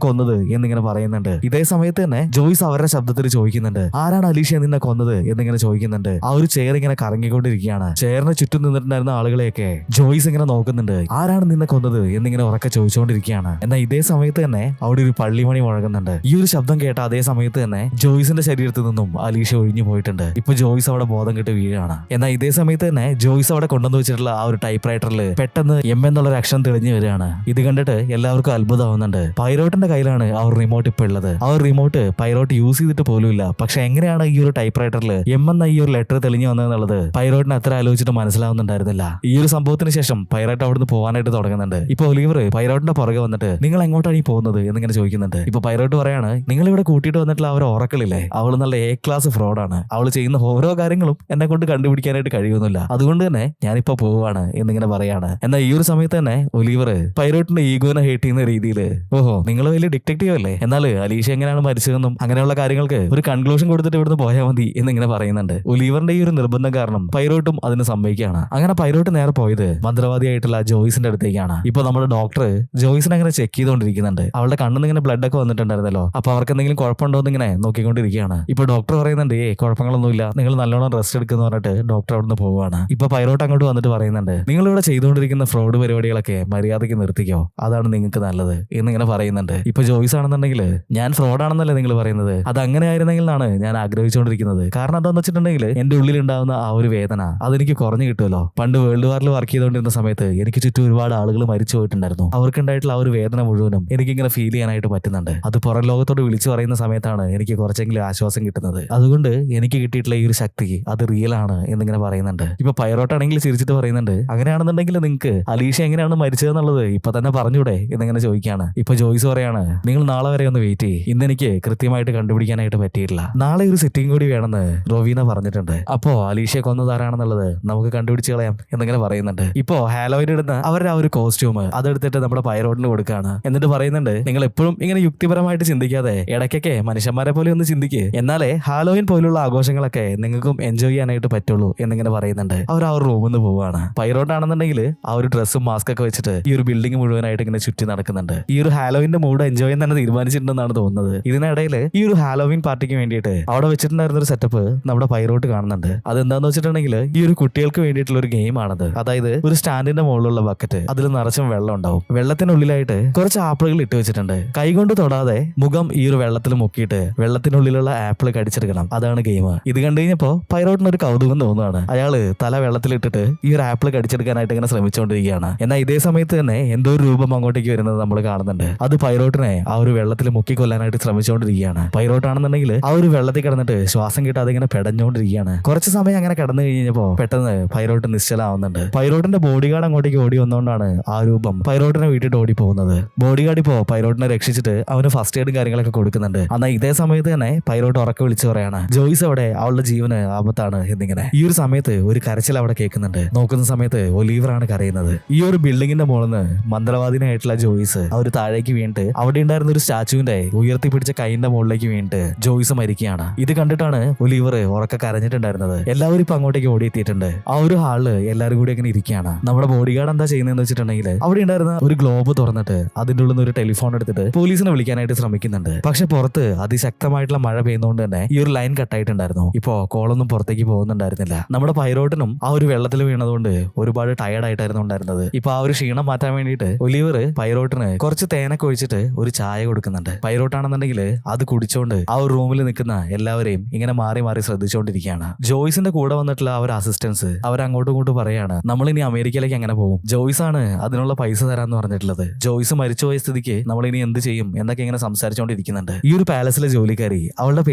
കൊന്നത് എന്നിങ്ങനെ പറയുന്നുണ്ട്. ഇതേ സമയത്ത് തന്നെ ജോയ്സ് അവരുടെ ശബ്ദത്തിൽ ചോദിക്കുന്നുണ്ട് ആരാണ് അലീഷ്യ നിന്നെ കൊന്നത് എന്നിങ്ങനെ ചോദിക്കുന്നുണ്ട്. ആ ഒരു ചെയർ ഇങ്ങനെ കറങ്ങിക്കൊണ്ടിരിക്കുകയാണ്. ചെയറിന് ചുറ്റും നിന്നിട്ടുണ്ടായിരുന്ന ആളുകളെയൊക്കെ ജോയ്സ് ഇങ്ങനെ നോക്കുന്നുണ്ട്. ആരാണ് നിന്നെ കൊന്നത് എന്നിങ്ങനെ ഉറക്കെ ചോദിച്ചുകൊണ്ടിരിക്കുകയാണ്. എന്നാൽ ഇതേ സമയത്ത് തന്നെ അവിടെ ഒരു പള്ളിമണി മുഴങ്ങുന്നുണ്ട്. ഈ ഒരു ശബ്ദം കേട്ട അതേ സമയത്ത് തന്നെ ജോയ്സിന്റെ ശരീരത്തിൽ നിന്നും അലീഷ്യ ഒഴിഞ്ഞു പോയിട്ടുണ്ട്. ഇപ്പൊ ജോയ്സ് അവിടെ ബോധം കെട്ട് വീഴാണ്. എന്നാൽ ഇതേ സമയത്ത് തന്നെ ജോയ്സ് അവിടെ കൊണ്ടുവന്ന് വെച്ചിട്ടുള്ള ആ ഒരു ടൈപ്പ് റൈറ്ററിൽ പെട്ടെന്ന് എം എന്നുള്ള ഒരു അക്ഷരം തെളിഞ്ഞു വരികയാണ്. ഇത് കണ്ടിട്ട് എല്ലാവർക്കും അത്ഭുതമാവുന്നുണ്ട്. പൈറോട്ടിന്റെ കയ്യിലാണ് ആ ഒരു റിമോട്ട് ഇപ്പൊ ഉള്ളത്. ആ ഒരു റിമോട്ട് പൈറോട്ട് യൂസ് ചെയ്തിട്ട് പോലുമില്ല. പക്ഷെ എങ്ങനെയാണ് ഈ ഒരു ടൈപ്പ് റൈറ്ററിൽ എം എന്ന ഈ ഒരു ലെറ്റർ തെളിഞ്ഞു വന്നതെന്നുള്ളത് പൈറോട്ടിന് അത്ര ആലോചിച്ചിട്ട് മനസ്സിലാവുന്നുണ്ടായിരുന്നില്ല. ഈ ഒരു സംഭവത്തിന് ശേഷം പൈറോട്ട് അവിടുന്ന് പോകാനായിട്ട് തുടങ്ങുന്നുണ്ട്. ഇപ്പൊ ഒലിവർ പൈറോട്ടിന്റെ പുറകെ വന്നിട്ട് നിങ്ങൾ എങ്ങോട്ടാണ് ഈ പോകുന്നത് എന്നിങ്ങനെ ചോദിക്കുന്നുണ്ട്. ഇപ്പൊ പൈറോട്ട് പറയാണ് നിങ്ങൾ ഇവിടെ കൂട്ടിയിട്ട് വന്നിട്ടുള്ള ആ ഒരു ഓറക്കിളില്ലേ, അവള് നല്ല A ക്ലാസ് ഫ്രോഡാണ്. അവള് ചെയ്യുന്ന ഓരോ കാര്യങ്ങളും എന്നെ കൊണ്ട് കണ്ടുപിടിക്കാനായിട്ട് കഴിയുന്നില്ല. അതുകൊണ്ട് തന്നെ ഞാനിപ്പോ പോവാണ് എന്നിങ്ങനെ പറയാണ്. എന്നാൽ ഈ ഒരു സമയത്ത് തന്നെ ഒലിവർ പൈറോട്ടിന്റെ ഈഗോനെ ഹേറ്റ് ചെയ്യുന്ന രീതിയിൽ ഓഹോ നിങ്ങൾ വലിയ ഡിറ്റക്റ്റീവ് അല്ലേ, എന്നാൽ അലീഷ്യ എങ്ങനെയാണ് മരിച്ചതെന്നും അങ്ങനെയുള്ള കാര്യങ്ങൾക്ക് ഒരു കൺക്ലൂഷൻ കൊടുത്തിട്ട് ഇവിടുന്ന് പോയാൽ മതി എന്നിങ്ങനെ പറയുന്നുണ്ട്. ഒലിവറിന്റെ ഈ ഒരു നിർബന്ധം കാരണം പൈറോട്ടും അതിന് സമ്മതിക്കുകയാണ്. അങ്ങനെ പൈറോട്ട് നേരെ പോയത് മന്ത്രവാദിയായിട്ടുള്ള ജോയ്സിന്റെ അടുത്തേക്കാണ്. ഇപ്പൊ നമ്മുടെ ഡോക്ടർ ജോയ്സിനെ അങ്ങനെ ചെക്ക് ചെയ്തുകൊണ്ടിരിക്കുന്നുണ്ട്. അവളുടെ കണ്ണിൽ ഇങ്ങനെ ബ്ലഡ് ഒക്കെ വന്നിട്ടുണ്ടായിരുന്നല്ലോ. അപ്പൊ അവർക്ക് എന്തെങ്കിലും കുഴപ്പമുണ്ടോ എന്ന് ഇങ്ങനെ നോക്കിക്കൊണ്ടിരിക്കുകയാണ്. ഇപ്പൊ ഡോക്ടർ പറയുന്നുണ്ട് കുഴപ്പങ്ങളൊന്നുമില്ല, നിങ്ങൾ നല്ലോണം റെസ്റ്റ് എടുക്കുന്ന പറഞ്ഞിട്ട് ഡോക്ടർ അവിടുന്ന് പോവുകയാണ്. ഇപ്പൊ പൈറോട്ട് അങ്ങോട്ട് വന്നിട്ട് പറയുന്നുണ്ട് നിങ്ങൾ ഇവിടെ ചെയ്തുകൊണ്ടിരിക്കുന്ന ഫ്രോഡ് പരിപാടികളൊക്കെ മര്യാദയ്ക്ക് നിർത്തിക്കോ, അതാണ് നിങ്ങൾക്ക് നല്ലത് എന്നിങ്ങനെ പറയുന്നുണ്ട്. ഇപ്പൊ ജോയ്സ് ആണെന്നുണ്ടെങ്കിൽ ഞാൻ ഫ്രോഡാണെന്നല്ലേ നിങ്ങൾ പറയുന്നത്, അത് അങ്ങനെ ആയിരുന്നെങ്കിൽ എന്നാണ് ഞാൻ ആഗ്രഹിച്ചുകൊണ്ടിരിക്കുന്നത്. കാരണം എന്താണെന്ന് വെച്ചിട്ടുണ്ടെങ്കിൽ എന്റെ ഉള്ളിൽ ഉണ്ടാവുന്ന ആ ഒരു വേദന അതെനിക്ക് കുറഞ്ഞു കിട്ടുമല്ലോ. പണ്ട് വേൾഡ് വാറിൽ വർക്ക് ചെയ്തുകൊണ്ടിരുന്ന സമയത്ത് എനിക്ക് ചുറ്റും ഒരുപാട് ആളുകൾ മരിച്ചു പോയിട്ടുണ്ടായിരുന്നു. അവർക്കുണ്ടായിട്ടുള്ള ആ ഒരു വേദന മുഴുവനും എനിക്കിങ്ങനെ ഫീൽ ചെയ്യാനായിട്ട് പറ്റുന്നുണ്ട്. അത് പുറം ലോകത്തോട് വിളിച്ചു പറയുന്ന സമയത്താണ് എനിക്ക് കുറച്ചെങ്കിലും ആശ്വാസം കിട്ടുന്നത്. അതുകൊണ്ട് എനിക്ക് കിട്ടിയിട്ടുള്ള ഈ ഒരു ശക്തി അത് റിയൽ ആണ് എന്നിങ്ങനെ പറയുന്നുണ്ട്. ഇപ്പൊ പൈറോട്ടാണെങ്കിൽ ചിരിച്ചിട്ട് പറയുന്നുണ്ട്, അങ്ങനെയാണെന്നുണ്ടെങ്കിൽ നിങ്ങൾക്ക് അലീഷ എങ്ങനെയാണ് മരിച്ചതെന്നുള്ളത് ഇപ്പൊ തന്നെ പറഞ്ഞൂടെ എന്നിങ്ങനെ ചോദിക്കുകയാണ്. ഇപ്പൊ ജോയ്സ് പറയാണ്, നിങ്ങൾ നാളെ വരെ ഒന്ന് വെയിറ്റ് ചെയ്യ്, ഇന്ന് എനിക്ക് കൃത്യമായിട്ട് കണ്ടുപിടിക്കാനായിട്ട് പറ്റിയിട്ടില്ല, നാളെ ഒരു സിറ്റിംഗ് കൂടി വേണമെന്ന് റോവീന പറഞ്ഞിട്ടുണ്ട്. അപ്പോ അലീഷയെ കൊന്നതാരാണെന്നുള്ളത് നമുക്ക് കണ്ടുപിടിച്ച് കളയാം എന്നിങ്ങനെ പറയുന്നുണ്ട്. ഇപ്പോ ഹാലോവിൻ ഇടുന്ന അവരുടെ ആ ഒരു കോസ്റ്റ്യൂം അതെടുത്തിട്ട് നമ്മുടെ പൈറോട്ടിന് കൊടുക്കുകയാണ്. എന്നിട്ട് പറയുന്നുണ്ട്, നിങ്ങൾ എപ്പോഴും ഇങ്ങനെ യുക്തിപരമായിട്ട് ചിന്തിക്കാതെ ഇടയ്ക്കൊക്കെ മനുഷ്യന്മാരെ പോലെ ഒന്ന് ചിന്തിക്ക്, എന്നാലേ ഹാലോവിൻ പോലുള്ള ആഘോഷങ്ങളൊക്കെ നിങ്ങൾക്കും എൻജോയ് ചെയ്യാനായിട്ട് പറ്റുള്ളൂ എന്നിങ്ങനെ പറയുന്നുണ്ട്. അവർ ആ ഒരു റൂമിൽ നിന്ന് പോവുകയാണ്. പൈറോട്ട് ആണെന്നുണ്ടെങ്കിൽ ആ ഒരു ഡ്രസ്സും മാസ്ക് ഒക്കെ വെച്ചിട്ട് ഈ ഒരു ബിൽഡിംഗ് മുഴുവനായിട്ട് ഇങ്ങനെ ചുറ്റി നടക്കുന്നുണ്ട്. ഈ ഒരു ഹാലോവിന്റെ മൂഡ് എൻജോയ് ചെയ്യാൻ തന്നെ തീരുമാനിച്ചിട്ടുണ്ടെന്നാണ് തോന്നുന്നത്. ഇതിനിടയിൽ ഈ ഒരു ഹാലോവിൻ പാർട്ടിക്ക് വേണ്ടിയിട്ട് അവിടെ വെച്ചിട്ടുണ്ടായിരുന്ന ഒരു സെറ്റപ്പ് നമ്മുടെ പൈറോട്ട് കാണുന്നുണ്ട്. അതെന്താന്ന് വെച്ചിട്ടുണ്ടെങ്കിൽ ഈ ഒരു കുട്ടികൾക്ക് വേണ്ടിയിട്ടുള്ള ഒരു ഗെയിം ആണത്. അതായത് ഒരു സ്റ്റാൻഡിന്റെ മുകളിലുള്ള ബക്കറ്റ്, അതിൽ നിറച്ചും വെള്ളം ഉണ്ടാവും. വെള്ളത്തിനുള്ളിലായിട്ട് കുറച്ച് ആപ്പിളുകൾ ഇട്ട് വെച്ചിട്ടുണ്ട്. കൈകൊണ്ട് തൊടാതെ മുഖം ഈ ഒരു വെള്ളത്തിൽ മുക്കിയിട്ട് വെള്ളത്തിനുള്ളിലുള്ള ആപ്പിൾ കടിച്ചെടുക്കണം. അതാണ് ഗെയിം. ഇത് കണ്ടു കഴിഞ്ഞപ്പോ പൈറോട്ടിന് ഒരു കൗതുകം തോന്നുകയാണ്. അയാള് തല വെള്ളത്തിലിട്ടിട്ട് ഈ ഒരു ആപ്പിൾ കടിച്ചെടുക്കാനായിട്ട് ഇങ്ങനെ ശ്രമിച്ചുകൊണ്ടിരിക്കുകയാണ്. എന്നാൽ ഇതേ സമയത്ത് തന്നെ എന്തോ ഒരു രൂപം അങ്ങോട്ടേക്ക് വരുന്നത് നമ്മൾ കാണുന്നുണ്ട്. അത് പൈറോട്ടിനെ ആ ഒരു വെള്ളത്തിൽ മുക്കി കൊല്ലാനായിട്ട് ശ്രമിച്ചുകൊണ്ടിരിക്കുകയാണ്. പൈറോട്ടാണെന്നുണ്ടെങ്കിൽ ആ ഒരു വെള്ളത്തിൽ കിടന്നിട്ട് ശ്വാസം കിട്ടാതെ ഇങ്ങനെ പെടഞ്ഞുകൊണ്ടിരിക്കുകയാണ്. കുറച്ച് സമയം അങ്ങനെ കടന്നു കഴിഞ്ഞപ്പോ പെട്ടെന്ന് പൈറോട്ട് നിശ്ചലാവുന്നുണ്ട്. പൈറോട്ടിന്റെ ബോഡി ഗാർഡ് അങ്ങോട്ടേക്ക് ഓടി വന്നുകൊണ്ടാണ് ആ രൂപം പൈറോട്ടിനെ വീട്ടിട്ട് ഓടി പോകുന്നത്. ബോഡി ഗാർഡ് ഇപ്പോ പൈറോട്ടിനെ രക്ഷിച്ചിട്ട് അവന് ഫസ്റ്റ് എയ്ഡും കാര്യങ്ങളൊക്കെ കൊടുക്കുന്നുണ്ട്. എന്നാൽ ഇതേ സമയത്ത് തന്നെ പൈറോട്ട് ഉറക്കെ വിളിച്ചു പറയാണ്, ജോയ്സ് അവിടെ, അവളുടെ ജീവന് ആപത്താണ് എന്നിങ്ങനെ. ഈ ഒരു സമയത്ത് ഒരു കരച്ചിൽ അവിടെ കേൾക്കുന്നുണ്ട്. നോക്കുന്ന സമയത്ത് ഒലീവറാണ് കരയുന്നത്. ഈ ഒരു ബിൽഡിങ്ങിന്റെ മുകളിൽ നിന്ന് മന്ത്രവാദിനായിട്ടുള്ള ജോയ്സ് അവർ താഴേക്ക് വീണിട്ട് അവിടെ ഉണ്ടായിരുന്ന ഒരു സ്റ്റാച്ചുവിന്റെ ഉയർത്തിപ്പിടിച്ച കൈന്റെ മുകളിലേക്ക് വീണിട്ട് ജോയ്സ് മരിക്കുകയാണ്. ഇത് കണ്ടിട്ടാണ് ഒലീവർ ഉറക്കെ കരഞ്ഞിട്ടുണ്ടായിരുന്നത്. എല്ലാവരും ഇപ്പൊ അങ്ങോട്ടേക്ക് ഓടിയെത്തിയിട്ടുണ്ട്. ആ ഒരു ഹാളില് എല്ലാവരും കൂടി അങ്ങനെ ഇരിക്കുകയാണ്. നമ്മുടെ ബോഡി ഗാർഡ് എന്താ ചെയ്യുന്നതെന്ന് വെച്ചിട്ടുണ്ടെങ്കിൽ അവിടെ ഉണ്ടായിരുന്ന ഒരു ഗ്ലോബ് തുറന്നിട്ട് അതിന്റെ ഉള്ളിൽ നിന്ന് ഒരു ടെലിഫോൺ എടുത്തിട്ട് പോലീസിനെ വിളിക്കാനായിട്ട് ശ്രമിക്കുന്നുണ്ട്. പക്ഷെ പുറത്ത് അതിശക്തമായിട്ടുള്ള മഴ പെയ്യുന്നതുകൊണ്ട് തന്നെ ഈ ഒരു ലൈൻ കട്ടായിട്ടുണ്ടായിരുന്നു. ഇപ്പോ കോളൊന്നും പുറത്തേക്ക് പോകുന്നുണ്ടായിരുന്നില്ല. നമ്മുടെ പൈറോട്ടിനും ആ ഒരു വെള്ളത്തിൽ വീണതുകൊണ്ട് ഒരുപാട് ടയർഡ് ആയിട്ടായിരുന്നു ഉണ്ടായിരുന്നത്. ഇപ്പൊ ആ ഒരു ക്ഷീണം മാറ്റാൻ വേണ്ടിയിട്ട് ഒലിവർ പൈറോട്ടിന് കുറച്ച് തേനൊക്കെ ഒഴിച്ചിട്ട് ഒരു ചായ കൊടുക്കുന്നുണ്ട്. പൈറോട്ടാണെന്നുണ്ടെങ്കിൽ അത് കുടിച്ചോണ്ട് ആ ഒരു റൂമിൽ നിൽക്കുന്ന എല്ലാവരെയും ഇങ്ങനെ മാറി മാറി ശ്രദ്ധിച്ചുകൊണ്ടിരിക്കുകയാണ്. ജോയ്സിന്റെ കൂടെ വന്നിട്ടുള്ള ആ ഒരു അസിസ്റ്റൻസ് അവർ അങ്ങോട്ടും ഇങ്ങോട്ടും പറയാണ്, നമ്മൾ ഇനി അമേരിക്കയിലേക്ക് എങ്ങനെ പോകും, ജോയ്സ് ആണ് അതിനുള്ള പൈസ തരാന്ന് പറഞ്ഞിട്ടുള്ളത്, ജോയ്സ് മരിച്ചുപോയ സ്ഥിതിക്ക് നമ്മൾ ഇനി എന്ത് ചെയ്യും എന്നൊക്കെ ഇങ്ങനെ സംസാരിച്ചുകൊണ്ടിരിക്കുന്നുണ്ട്. ഈ ഒരു പാലസിലെ ജോലിക്കാരി അവളുടെ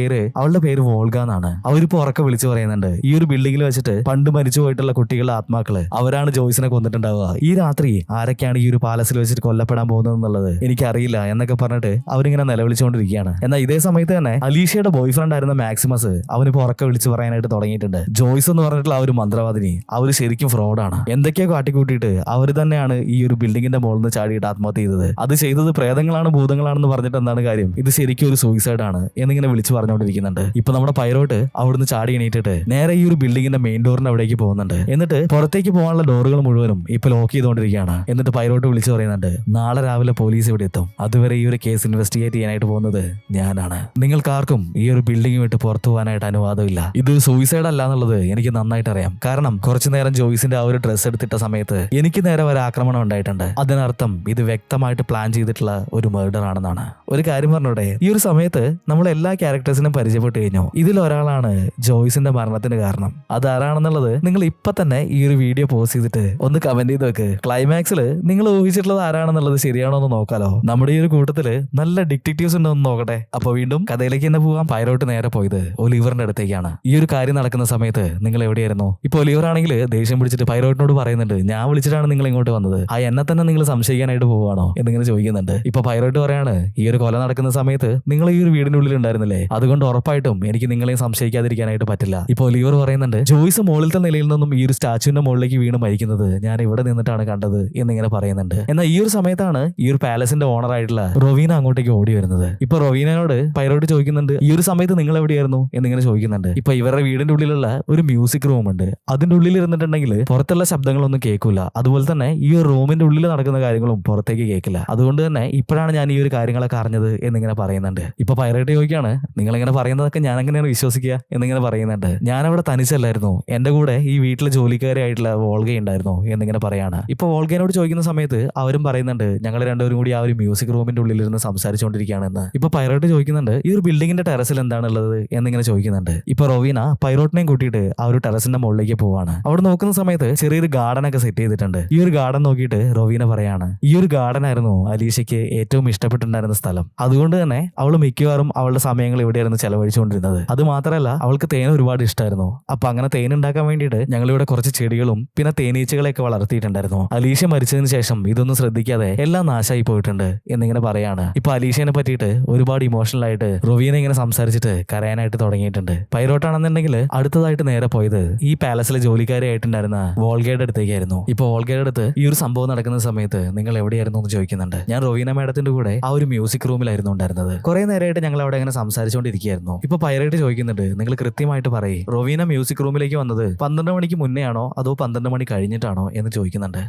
പേര് വോൾഗ എന്നാണ്. അവരിപ്പോ ഉറക്കെ വിളിച്ചു പറയുന്നുണ്ട്, ഈ ഒരു ബിൽഡിംഗിൽ വെച്ചിട്ട് പണ്ട് മരിച്ചു പോയിട്ടുള്ള കുട്ടികളുടെ ആത്മാക്കള് അവരാണ് ജോയ്സിനെ കൊന്നിട്ടുണ്ടാവുക. ഈ രാത്രി ആരൊക്കെയാണ് ഈ ഒരു പാലസിൽ വെച്ചിട്ട് കൊല്ലപ്പെടാൻ പോകുന്നത് എന്നുള്ളത് എനിക്കറിയില്ല എന്നൊക്കെ പറഞ്ഞിട്ട് അവരിങ്ങനെ നിലവിളിച്ചുകൊണ്ടിരിക്കുകയാണ്. എന്നാൽ ഇതേ സമയത്ത് തന്നെ അലീഷയുടെ ബോയ് ഫ്രണ്ട് ആയിരുന്ന മാക്സിമസ് അവനിപ്പോ ഉറക്കെ വിളിച്ചു പറയാനായിട്ട് തുടങ്ങിയിട്ടുണ്ട്. ജോയ്സ് എന്ന് പറഞ്ഞിട്ടുള്ള ആ ഒരു മന്ത്രവാദിനി അവര് ശരിക്കും ഫ്രോഡാണ്. എന്തൊക്കെയോ കാട്ടിക്കൂട്ടിയിട്ട് അവർ തന്നെയാണ് ഈ ഒരു ബിൽഡിംഗിന്റെ മുകളിൽ നിന്ന് ചാടിയിട്ട് ആത്മഹത്യ ചെയ്തത്. അത് ചെയ്തത് പ്രേതങ്ങളാണ് ഭൂതങ്ങളാണെന്ന് പറഞ്ഞിട്ട് എന്താണ് കാര്യം, ഇത് ശരിക്കും ഒരു സൂയിസൈഡ് ആണ് എന്നിങ്ങനെ വിളിച്ചു പറഞ്ഞുകൊണ്ടിരിക്കുന്നുണ്ട്. ഇപ്പൊ നമ്മുടെ പൈറോട്ട് അവിടുന്ന് ചാടി എണീറ്റിട്ട് നേരെ ഈ ഒരു ബിൽഡിംഗിന്റെ മെയിൻ ഡോറിന്റെ അവിടേക്ക് പോകുന്നുണ്ട്. എന്നിട്ട് പുറത്തേക്ക് പോകാനുള്ള ഡോറുകൾ മുഴുവനും ഇപ്പൊ ലോക്ക് ചെയ്തുകൊണ്ടിരിക്കുകയാണ്. എന്നിട്ട് പൈറോട്ട് വിളിച്ചു പറയുന്നുണ്ട്, നാളെ രാവിലെ പോലീസ് ഇവിടെ എത്തും, അതുവരെ ഈ ഒരു കേസ് ഇൻവെസ്റ്റിഗേറ്റ് ചെയ്യാനായിട്ട് പോകുന്നത് ഞാനാണ്, നിങ്ങൾക്കാർക്കും ഈ ഒരു ബിൽഡിംഗ് വിട്ട് പുറത്തു പോകാനായിട്ട് അനുവാദമില്ല. ഇത് സൂയിസൈഡ് അല്ല എന്നുള്ളത് എനിക്ക് നന്നായിട്ട് അറിയാം. കാരണം കുറച്ചു നേരം ജോയ്സിന്റെ ആ ഒരു ഡ്രസ്സ് എടുത്തിട്ട സമയത്ത് എനിക്ക് നേരെ ഒരു ആക്രമണം ഉണ്ടായിട്ടുണ്ട്. അതിനർത്ഥം ഇത് വ്യക്തമായിട്ട് പ്ലാൻ ചെയ്തിട്ടുള്ള ഒരു മർഡർ ആണെന്നാണ്. ഒരു കാര്യം പറഞ്ഞൂടെ, ഈ ഒരു സമയത്ത് നമ്മൾ എല്ലാ ക്യാരക്ടേഴ്സിനും പരിചയപ്പെട്ട് കഴിഞ്ഞു. ഇതിൽ ഒരാളാണ് ജോയ്സിന്റെ മരണത്തിന് കാരണം. അതാരാണെന്നുള്ളത് നിങ്ങൾ ഇപ്പൊ തന്നെ ഈ ഒരു വീഡിയോ പോസ്റ്റ് ചെയ്തിട്ട് ഒന്ന് കമന്റ് ചെയ്ത് വെക്ക്. ക്ലൈമാക്സിൽ നിങ്ങൾ ഊഹിച്ചിട്ടുള്ളത് ആരാണെന്നുള്ളത് ശരിയാണോ എന്ന് നോക്കാലോ. നമ്മുടെ ഈ ഒരു കൂട്ടത്തില് നല്ല ഡിറ്റക്റ്റീവ്സ് ഉണ്ടോ എന്ന് നോക്കട്ടെ. അപ്പൊ വീണ്ടും കഥയിലേക്ക് തന്നെ പോകാം. പൈറോട്ട് നേരെ പോയത് ഒലിവറിന്റെ അടുത്തേക്കാണ്. ഈ ഒരു കാര്യം നടക്കുന്ന സമയത്ത് നിങ്ങൾ എവിടെയായിരുന്നു? ഇപ്പൊ ഒലിവർ ആണെങ്കിൽ ദേഷ്യം പിടിച്ചിട്ട് പൈറോട്ടിനോട് പറയുന്നുണ്ട്, ഞാൻ വിളിച്ചിട്ടാണ് നിങ്ങൾ ഇങ്ങോട്ട് വന്നത്, ആ എന്നെ തന്നെ നിങ്ങൾ സംശയിക്കാനായിട്ട് പോവാണോ എന്നിങ്ങനെ ചോദിക്കുന്നുണ്ട്. ഇപ്പൊ പൈറോട്ട് പറയാണ്, ഈ ഒരു കൊല നടക്കുന്ന സമയത്ത് നിങ്ങൾ ഈ ഒരു വീടിന്റെ ഉള്ളിൽ ഉണ്ടായിരുന്നില്ലേ, അതുകൊണ്ട് ഉറപ്പായിട്ടും എനിക്ക് നിങ്ങളെയും സംശയിക്കാതിരിക്കാനായിട്ട് പറ്റില്ല. ഇപ്പൊ ഒലിവർ പറയുന്നുണ്ട്, ജോയ്സ് മുകളിലത്തെ നിലയിൽ നിന്നും ഈ ഒരു സ്റ്റാച്ചുവിന്റെ മുകളിലേക്ക് വീണ് മരിക്കുന്നത് ഞാൻ ഇവിടെ നിന്നിട്ടാണ് കണ്ടത് എന്നിങ്ങനെ പറയുന്നുണ്ട്. എന്നാൽ ഈ ഒരു സമയത്താണ് ഈ ഒരു പാലസിന്റെ ഓണർ ആയിട്ടുള്ള റൊവീന അങ്ങോട്ടേക്ക് ഓടി വരുന്നത്. ഇപ്പൊ റൊവീനോട് പൈറോട്ട് ചോദിക്കുന്നുണ്ട്, ഈ ഒരു സമയത്ത് നിങ്ങൾ എവിടെയായിരുന്നു എന്നിങ്ങനെ ചോദിക്കുന്നുണ്ട്. ഇപ്പൊ ഇവരുടെ വീടിന്റെ ഉള്ളിലുള്ള ഒരു മ്യൂസിക് റൂം ഉണ്ട്. അതിന്റെ ഉള്ളിൽ ഇരുന്നിട്ടുണ്ടെങ്കിൽ പുറത്തുള്ള ശബ്ദങ്ങളൊന്നും കേൾക്കില്ല. അതുപോലെ തന്നെ ഈ ഒരു റൂമിന്റെ ഉള്ളിൽ നടക്കുന്ന കാര്യങ്ങളും പുറത്തേക്ക് കേൾക്കില്ല. അതുകൊണ്ട് തന്നെ ഇപ്പോഴാണ് ഞാൻ ഈ ഒരു കാര്യങ്ങളൊക്കെ അറിഞ്ഞത് എന്നിങ്ങനെ പറയുന്നുണ്ട്. ഇപ്പൊ പൈറോട്ട് ചോദിക്കാണ്, നിങ്ങൾ ഇങ്ങനെ പറയുന്നതൊക്കെ ഞാൻ എങ്ങനെയാണ് വിശ്വസിക്കുക എന്നിങ്ങനെ പറയുന്നുണ്ട്. ഞാൻ അവിടെ തനിച്ചല്ലായിരുന്നു, എന്റെ കൂടെ ഈ വീട്ടിലെ ജോലിക്കാരായിട്ടുള്ള വോൾഗ ഉണ്ടായിരുന്നു എന്നിങ്ങനെ പറയാണ്. ഇപ്പൊ വോൾഗേനോട് ചോദിക്കുന്ന സമയത്ത് അവരും പറയുന്നുണ്ട്, ഞങ്ങൾ രണ്ടുപേരും കൂടി ആ ഒരു മ്യൂസിക് റൂമിന്റെ ഉള്ളിലിരുന്ന് സംസാരിച്ചുകൊണ്ടിരിക്കുകയാണെന്ന്. ഇപ്പൊ പൈറോട്ട് ചോദിക്കുന്നുണ്ട്, ഈ ഒരു ബിൽഡിംഗിന്റെ ടെറസിൽ എന്താണുള്ളത് എന്നിങ്ങനെ ചോദിക്കുന്നുണ്ട്. ഇപ്പൊ റൊവീന പൈറോട്ടിനെയും കൂട്ടിയിട്ട് ആ ഒരു ടെറസിന്റെ മുകളിലേക്ക് പോവാണ്. അവിടെ നോക്കുന്ന സമയത്ത് ചെറിയൊരു ഗാർഡൻ ഒക്കെ സെറ്റ് ചെയ്തിട്ടുണ്ട്. ഈ ഒരു ഗാർഡൻ നോക്കിയിട്ട് റൊവീന പറയാണ്, ഈ ഒരു ഗാർഡൻ ആയിരുന്നു അലീഷയ്ക്ക് ഏറ്റവും ഇഷ്ടപ്പെട്ടിട്ടുണ്ടായിരുന്ന സ്ഥലം. അതുകൊണ്ട് തന്നെ അവൾ മിക്കവാറും അവളുടെ സമയങ്ങൾ ഇവിടെയായിരുന്നു ചെലവഴിച്ചുകൊണ്ടിരുന്നത്. അത് മാത്രമല്ല, അവൾക്ക് തേൻ ഒരുപാട് ഇഷ്ടമായിരുന്നു. അപ്പൊ അങ്ങനെ തേൻ ഉണ്ടാക്കാൻ വേണ്ടിയിട്ട് ഞങ്ങളിവിടെ കുറച്ച് ചെടികളും പിന്നെ തേനീച്ചകളെയൊക്കെ വളർത്തിയിട്ടുണ്ടായിരുന്നു. അലീഷ മരിച്ചതിന് ശേഷം ഇതൊന്നും ശ്രദ്ധിക്കാതെ എല്ലാം നാശമായി പോയിട്ടുണ്ട് എന്നിങ്ങനെ പറയാണ്. ഇപ്പൊ അലീഷനെ പറ്റിയിട്ട് ഒരുപാട് ഇമോഷണൽ ആയിട്ട് റൊവീന ഇങ്ങനെ സംസാരിച്ചിട്ട് കരയാനായിട്ട് തുടങ്ങിയിട്ടുണ്ട്. പൈറോട്ടാണെന്നുണ്ടെങ്കിൽ അടുത്തതായിട്ട് നേരെ പോയത് ഈ പാലസിലെ ജോലിക്കാരായിട്ടുണ്ടായിരുന്ന വോൾഗയുടെ അടുത്തേക്കായിരുന്നു. ഇപ്പൊ വോൾഗയുടെ അടുത്ത് ഈ ഒരു സംഭവം നടക്കുന്ന സമയത്ത് നിങ്ങൾ എവിടെയായിരുന്നു എന്ന് ചോദിക്കുന്നുണ്ട്. ഞാൻ റൊവീന മാഡത്തിന്റെ കൂടെ ആ ഒരു മ്യൂസിക് റൂമിലായിരുന്നു ഉണ്ടായിരുന്നത്. കുറെ നേരമായിട്ട് ഞങ്ങൾ അവിടെ അങ്ങനെ സംസാരിച്ചുകൊണ്ടിരിക്കുകയായിരുന്നു. ഇപ്പൊ പൈറേറ്റ് ചോദിക്കുന്നുണ്ട്, നിങ്ങൾ കൃത്യമായിട്ട് പറയും, റൊവീന മ്യൂസിക് റൂമിലേക്ക് വന്നത് 12 മണിക്ക് മുന്നേ ആണോ അതോ 12 മണി കഴിഞ്ഞിട്ടാണോ എന്ന് ചോദിക്കുന്നുണ്ട്.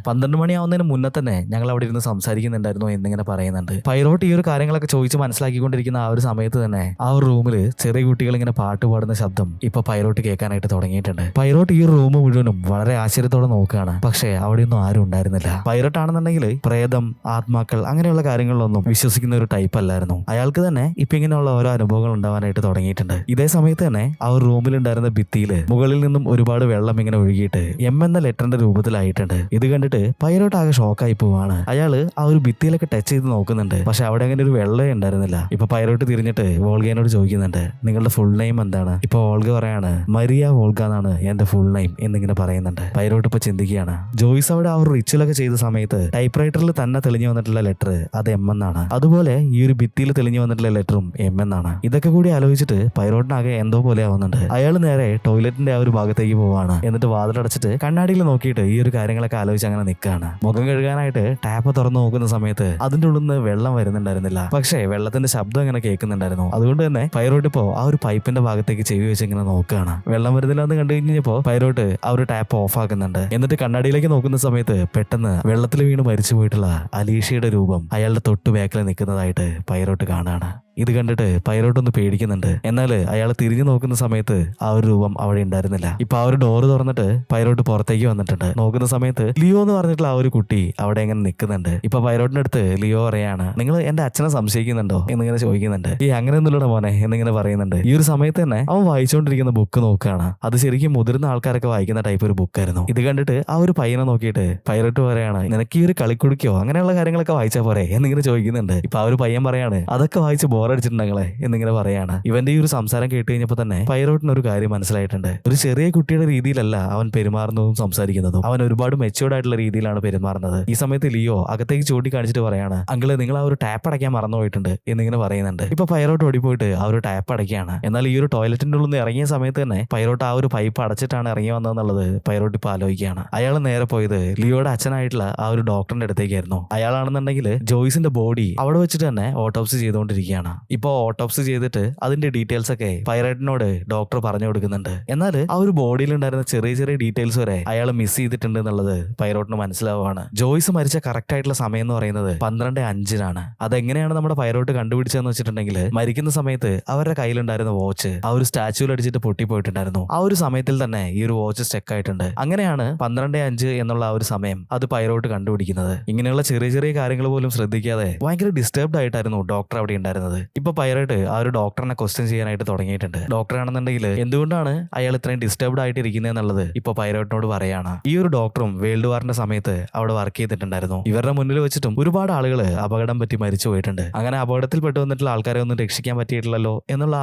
12 മണിയാവുന്നതിന് മുന്നേ തന്നെ ഞങ്ങൾ അവിടെ ഇരുന്ന് സംസാരിക്കുന്നുണ്ടായിരുന്നു എന്നിങ്ങനെ പറയുന്നുണ്ട്. പൈറോട്ട് ഈ ഒരു കാര്യങ്ങളൊക്കെ ചോദിച്ച് മനസ്സിലാക്കിക്കൊണ്ടിരിക്കുന്ന ആ ഒരു സമയത്ത് തന്നെ ആ ഒരു റൂമില് ചെറിയ കുട്ടികൾ ഇങ്ങനെ പാട്ട് പാടുന്ന ശബ്ദം ഇപ്പൊ പൈറോട്ട് കേൾക്കാനായിട്ട് തുടങ്ങിയിട്ടുണ്ട്. പൈറോട്ട് ഈ റൂം മുഴുവനും വളരെ ആശ്ചര്യത്തോടെ നോക്കുകയാണ്. പക്ഷേ അവിടെയൊന്നും ആരും ഉണ്ടായിരുന്നില്ല. പൈറോട്ട് ആണെന്നുണ്ടെങ്കിൽ പ്രേതം, ആത്മാക്കൾ അങ്ങനെയുള്ള കാര്യങ്ങളിലൊന്നും വിശ്വസിക്കുന്ന ഒരു ടൈപ്പ് അല്ലായിരുന്നു. അയാൾക്ക് തന്നെ ഇപ്പൊ ഇങ്ങനെയുള്ള ഓരോ അനുഭവങ്ങൾ ഉണ്ടാവാനായിട്ട് തുടങ്ങിയിട്ടുണ്ട്. ഇതേ സമയത്ത് തന്നെ ആ ഒരു റൂമിലുണ്ടായിരുന്ന ഭിത്തിയില് മുകളിൽ നിന്നും ഒരുപാട് വെള്ളം ഇങ്ങനെ ഒഴുകിയിട്ട് എം എന്ന ലെറ്ററിന്റെ രൂപത്തിലായിട്ടുണ്ട്. ഇത് കണ്ടിട്ട് പൈറോട്ട് ആകെ ഷോക്കായി പോവാണ്. അയാള് ആ ഒരു ഭിത്തിയിലൊക്കെ ടച്ച് ചെയ്ത് നോക്കുന്നുണ്ട്. പക്ഷെ അവിടെ അങ്ങനെ ഒരു വെള്ളമേ ഉണ്ടായിരുന്നില്ല. ഇപ്പൊ പൈറോട്ട് തിരിഞ്ഞിട്ട് വോൾഗേനോട് ചോദിക്കുന്നുണ്ട്, നിങ്ങളുടെ ഫുൾ നെയിം എന്താണ്? ഇപ്പൊ വോൾഗ പറയാണ്, മരിയ വോൾഗ എന്നാണ് എന്റെ ഫുൾ നെയിം എന്നിങ്ങനെ പറയുന്നുണ്ട്. പൈറോട്ട് ഇപ്പൊ ചിന്തിക്കുകയാണ്, ജോയ്സ് അവിടെ ആ ഒരു റിച്വലൊക്കെ ചെയ്ത സമയത്ത് ടൈപ്പ് റൈറ്ററിൽ തന്നെ തെളിഞ്ഞു വന്നിട്ടുള്ള ലെറ്റർ അത് എം എന്നാണ്. അതുപോലെ ഈ ഒരു ഭിത്തിയിൽ തെളിഞ്ഞു വന്നിട്ടുള്ള ലെറ്ററും എം എന്നാണ്. ഇതൊക്കെ കൂടി ആലോചിച്ചിട്ട് പൈറോട്ടിനാകെ എന്തോ പോലെ ആവുന്നുണ്ട്. അയാൾ നേരെ ടോയ്ലറ്റിന്റെ ആ ഒരു ഭാഗത്തേക്ക് പോവാണ്. എന്നിട്ട് വാതിലടച്ചിട്ട് കണ്ണാടിയിൽ നോക്കിയിട്ട് ഈ ഒരു കാര്യങ്ങളൊക്കെ ആലോചിച്ച് അങ്ങനെ നിൽക്കുകയാണ്. മുഖം കഴുകാനായിട്ട് ടാപ്പ് തുറന്നു നോക്കുന്ന സമയത്ത് അതിന്റെ ഉള്ളിൽ നിന്ന് വെള്ളം വരുന്നുണ്ടായിരുന്നില്ല. പക്ഷേ വെള്ളത്തിന്റെ ശബ്ദം ഇങ്ങനെ കേൾക്കുന്നുണ്ടായിരുന്നു. അതുകൊണ്ട് തന്നെ പൈറോട്ട് ഇപ്പോ ആ ഒരു പൈപ്പിന്റെ ഭാഗത്തേക്ക് ചെവി വെച്ച് ഇങ്ങനെ നോക്കുകയാണ്. വെള്ളം വരുന്നില്ല എന്ന് കണ്ടു കഴിഞ്ഞപ്പോ പൈറോട്ട് ആ ഒരു ടാപ്പ് ഓഫ് ആക്കുന്നുണ്ട്. എന്നിട്ട് കണ്ണാടിയിലേക്ക് നോക്കുന്ന സമയത്ത് പെട്ടെന്ന് വെള്ളത്തിൽ വീണ് മരിച്ചു പോയിട്ടുള്ള അലീഷയുടെ രൂപം അയാളുടെ തൊട്ടു ബാക്കിൽ നിൽക്കുന്നതായിട്ട് പൈറോട്ട് കാണാണ്. ഇത് കണ്ടിട്ട് പൈറോട്ട് ഒന്ന് പേടിക്കുന്നുണ്ട്. എന്നാൽ അയാൾ തിരിഞ്ഞു നോക്കുന്ന സമയത്ത് ആ ഒരു രൂപം അവിടെ ഉണ്ടായിരുന്നില്ല. ഇപ്പൊ ആ ഒരു ഡോറ് തുറന്നിട്ട് പൈറോട്ട് പുറത്തേക്ക് വന്നിട്ടുണ്ട്. നോക്കുന്ന സമയത്ത് ലിയോ എന്ന് പറഞ്ഞിട്ടുള്ള ആ ഒരു കുട്ടി അവിടെ എങ്ങനെ നിൽക്കുന്നുണ്ട്. ഇപ്പൊ പൈറോട്ടിന്റെ അടുത്ത് ലിയോ പറയാണ്, നിങ്ങൾ എന്റെ അച്ഛനെ സംശയിക്കുന്നുണ്ടോ എന്നിങ്ങനെ ചോദിക്കുന്നുണ്ട്. ഈ അങ്ങനെയൊന്നുമില്ലട മോനെ എന്നിങ്ങനെ പറയുന്നുണ്ട്. ഈ ഒരു സമയത്ത് തന്നെ അവൻ വായിച്ചുകൊണ്ടിരിക്കുന്ന ബുക്ക് നോക്കുകയാണ്. അത് ശരിക്കും മുതിർന്ന ആൾക്കാരൊക്കെ വായിക്കുന്ന ടൈപ്പ് ഒരു ബുക്കായിരുന്നു. ഇത് കണ്ടിട്ട് ആ ഒരു പയ്യനെ നോക്കിയിട്ട് പൈറോട്ട് പറയാണ്, നിനക്ക് ഈ ഒരു കളിക്കുടിക്കോ അങ്ങനെയുള്ള കാര്യങ്ങളൊക്കെ വായിച്ചാൽ പോരെ എന്നിങ്ങനെ ചോദിക്കുന്നുണ്ട്. ഇപ്പൊ ആ ഒരു പയ്യൻ പറയാണ്, അതൊക്കെ വായിച്ച് അടിച്ചിട്ടുണ്ടെങ്കിലേ എന്നിങ്ങനെ പറയാണ്. ഇവന്റെ ഈ ഒരു സംസാരം കേട്ട് കഴിഞ്ഞപ്പോ തന്നെ പൈറോട്ടിന് ഒരു കാര്യം മനസ്സിലായിട്ടുണ്ട്. ഒരു ചെറിയ കുട്ടിയുടെ രീതിയിലല്ല അവൻ പെരുമാറുന്നതും സംസാരിക്കുന്നതും. അവൻ ഒരുപാട് മെച്യൂർഡ് ആയിട്ടുള്ള രീതിയിലാണ് പെരുമാറുന്നത്. ഈ സമയത്ത് ലിയോ അകത്തേക്ക് ചൂണ്ടിക്കാണിച്ചിട്ട് പറയാണ്, അങ്കിള് നിങ്ങൾ ആ ഒരു ടാപ്പ് അടയ്ക്കാൻ മറന്നുപോയിട്ടുണ്ട് എന്നിങ്ങനെ പറയുന്നുണ്ട്. ഇപ്പൊ പൈറോട്ട് ഓടിപ്പോയിട്ട് ആ ഒരു ടാപ്പ് അടയ്ക്കുകയാണ്. എന്നാൽ ഈ ഒരു ടോയ്ലറ്റിന്റെ ഉള്ളിൽ നിന്ന് ഇറങ്ങിയ സമയത്ത് തന്നെ പൈറോട്ട് ആ ഒരു പൈപ്പ് അടച്ചിട്ടാണ് ഇറങ്ങി വന്നതെന്നുള്ളത് പൈറോട്ട് ഇപ്പൊ ആലോചിക്കുകയാണ്. അയാൾ നേരെ പോയത് ലിയോയുടെ അച്ഛനായിട്ടുള്ള ആ ഒരു ഡോക്ടറിന്റെ അടുത്തേക്കായിരുന്നു. അയാളാണെന്നുണ്ടെങ്കിൽ ജോയ്സിന്റെ ബോഡി അവിടെ വെച്ചിട്ട് തന്നെ ഓട്ടോപ്സി ചെയ്തുകൊണ്ടിരിക്കുകയാണ്. ഇപ്പോ ഓട്ടോപ്സി ചെയ്തിട്ട് അതിന്റെ ഡീറ്റെയിൽസ് ഒക്കെ പൈറേറ്റിനോട് ഡോക്ടർ പറഞ്ഞു കൊടുക്കുന്നുണ്ട്. എന്നാൽ ആ ഒരു ബോഡിയിൽ ഉണ്ടായിരുന്ന ചെറിയ ചെറിയ ഡീറ്റെയിൽസ് വരെ അയാൾ മിസ് ചെയ്തിട്ടുണ്ട് എന്നുള്ളത് പൈറോട്ടിന് മനസ്സിലാവുകയാണ്. ജോയ്സ് മരിച്ച കറക്റ്റ് ആയിട്ടുള്ള സമയം എന്ന് പറയുന്നത് 12:05 അതെങ്ങനെയാണ് നമ്മുടെ പൈറോട്ട് കണ്ടുപിടിച്ചതെന്ന് വെച്ചിട്ടുണ്ടെങ്കിൽ, മരിക്കുന്ന സമയത്ത് അവരുടെ കയ്യിലുണ്ടായിരുന്ന വാച്ച് ആ ഒരു സ്റ്റാച്യൂൽ അടിച്ചിട്ട് പൊട്ടിപ്പോയിട്ടുണ്ടായിരുന്നു. ആ ഒരു സമയത്തിൽ തന്നെ ഈ ഒരു വാച്ച് സ്റ്റക്ക് ആയിട്ടുണ്ട്. അങ്ങനെയാണ് 12:05 എന്നുള്ള ആ ഒരു സമയം അത് പൈറോട്ട് കണ്ടുപിടിക്കുന്നത്. ഇങ്ങനെയുള്ള ചെറിയ ചെറിയ കാര്യങ്ങൾ പോലും ശ്രദ്ധിക്കാതെ ഭയങ്കര ഡിസ്റ്റർബ്ഡ് ആയിട്ടായിരുന്നു ഡോക്ടർ അവിടെ ഉണ്ടായിരുന്നത്. ഇപ്പൊ പൈറേറ്റ് ആ ഒരു ഡോക്ടറിനെ ക്വസ്റ്റ്യൻ ചെയ്യാനായിട്ട് തുടങ്ങിയിട്ടുണ്ട്. ഡോക്ടർ ആണെന്നുണ്ടെങ്കിൽ എന്തുകൊണ്ടാണ് അയാൾ ഇത്രയും ഡിസ്റ്റർബ്ഡ് ആയിട്ട് ഇരിക്കുന്നത് എന്നുള്ളത് ഇപ്പൊ പൈറേറ്റിനോട് പറയാണ്. ഈ ഒരു ഡോക്ടറും വേൾഡ് വാറിന്റെ സമയത്ത് അവിടെ വർക്ക് ചെയ്തിട്ടുണ്ടായിരുന്നു. ഇവരുടെ മുന്നിൽ വെച്ചിട്ടും ഒരുപാട് ആളുകൾ അപകടം പറ്റി മരിച്ചു പോയിട്ടുണ്ട്. അങ്ങനെ അപകടത്തിൽപ്പെട്ട് വന്നിട്ടുള്ള ആൾക്കാരെ ഒന്നും രക്ഷിക്കാൻ പറ്റിയിട്ടില്ലല്ലോ എന്നുള്ള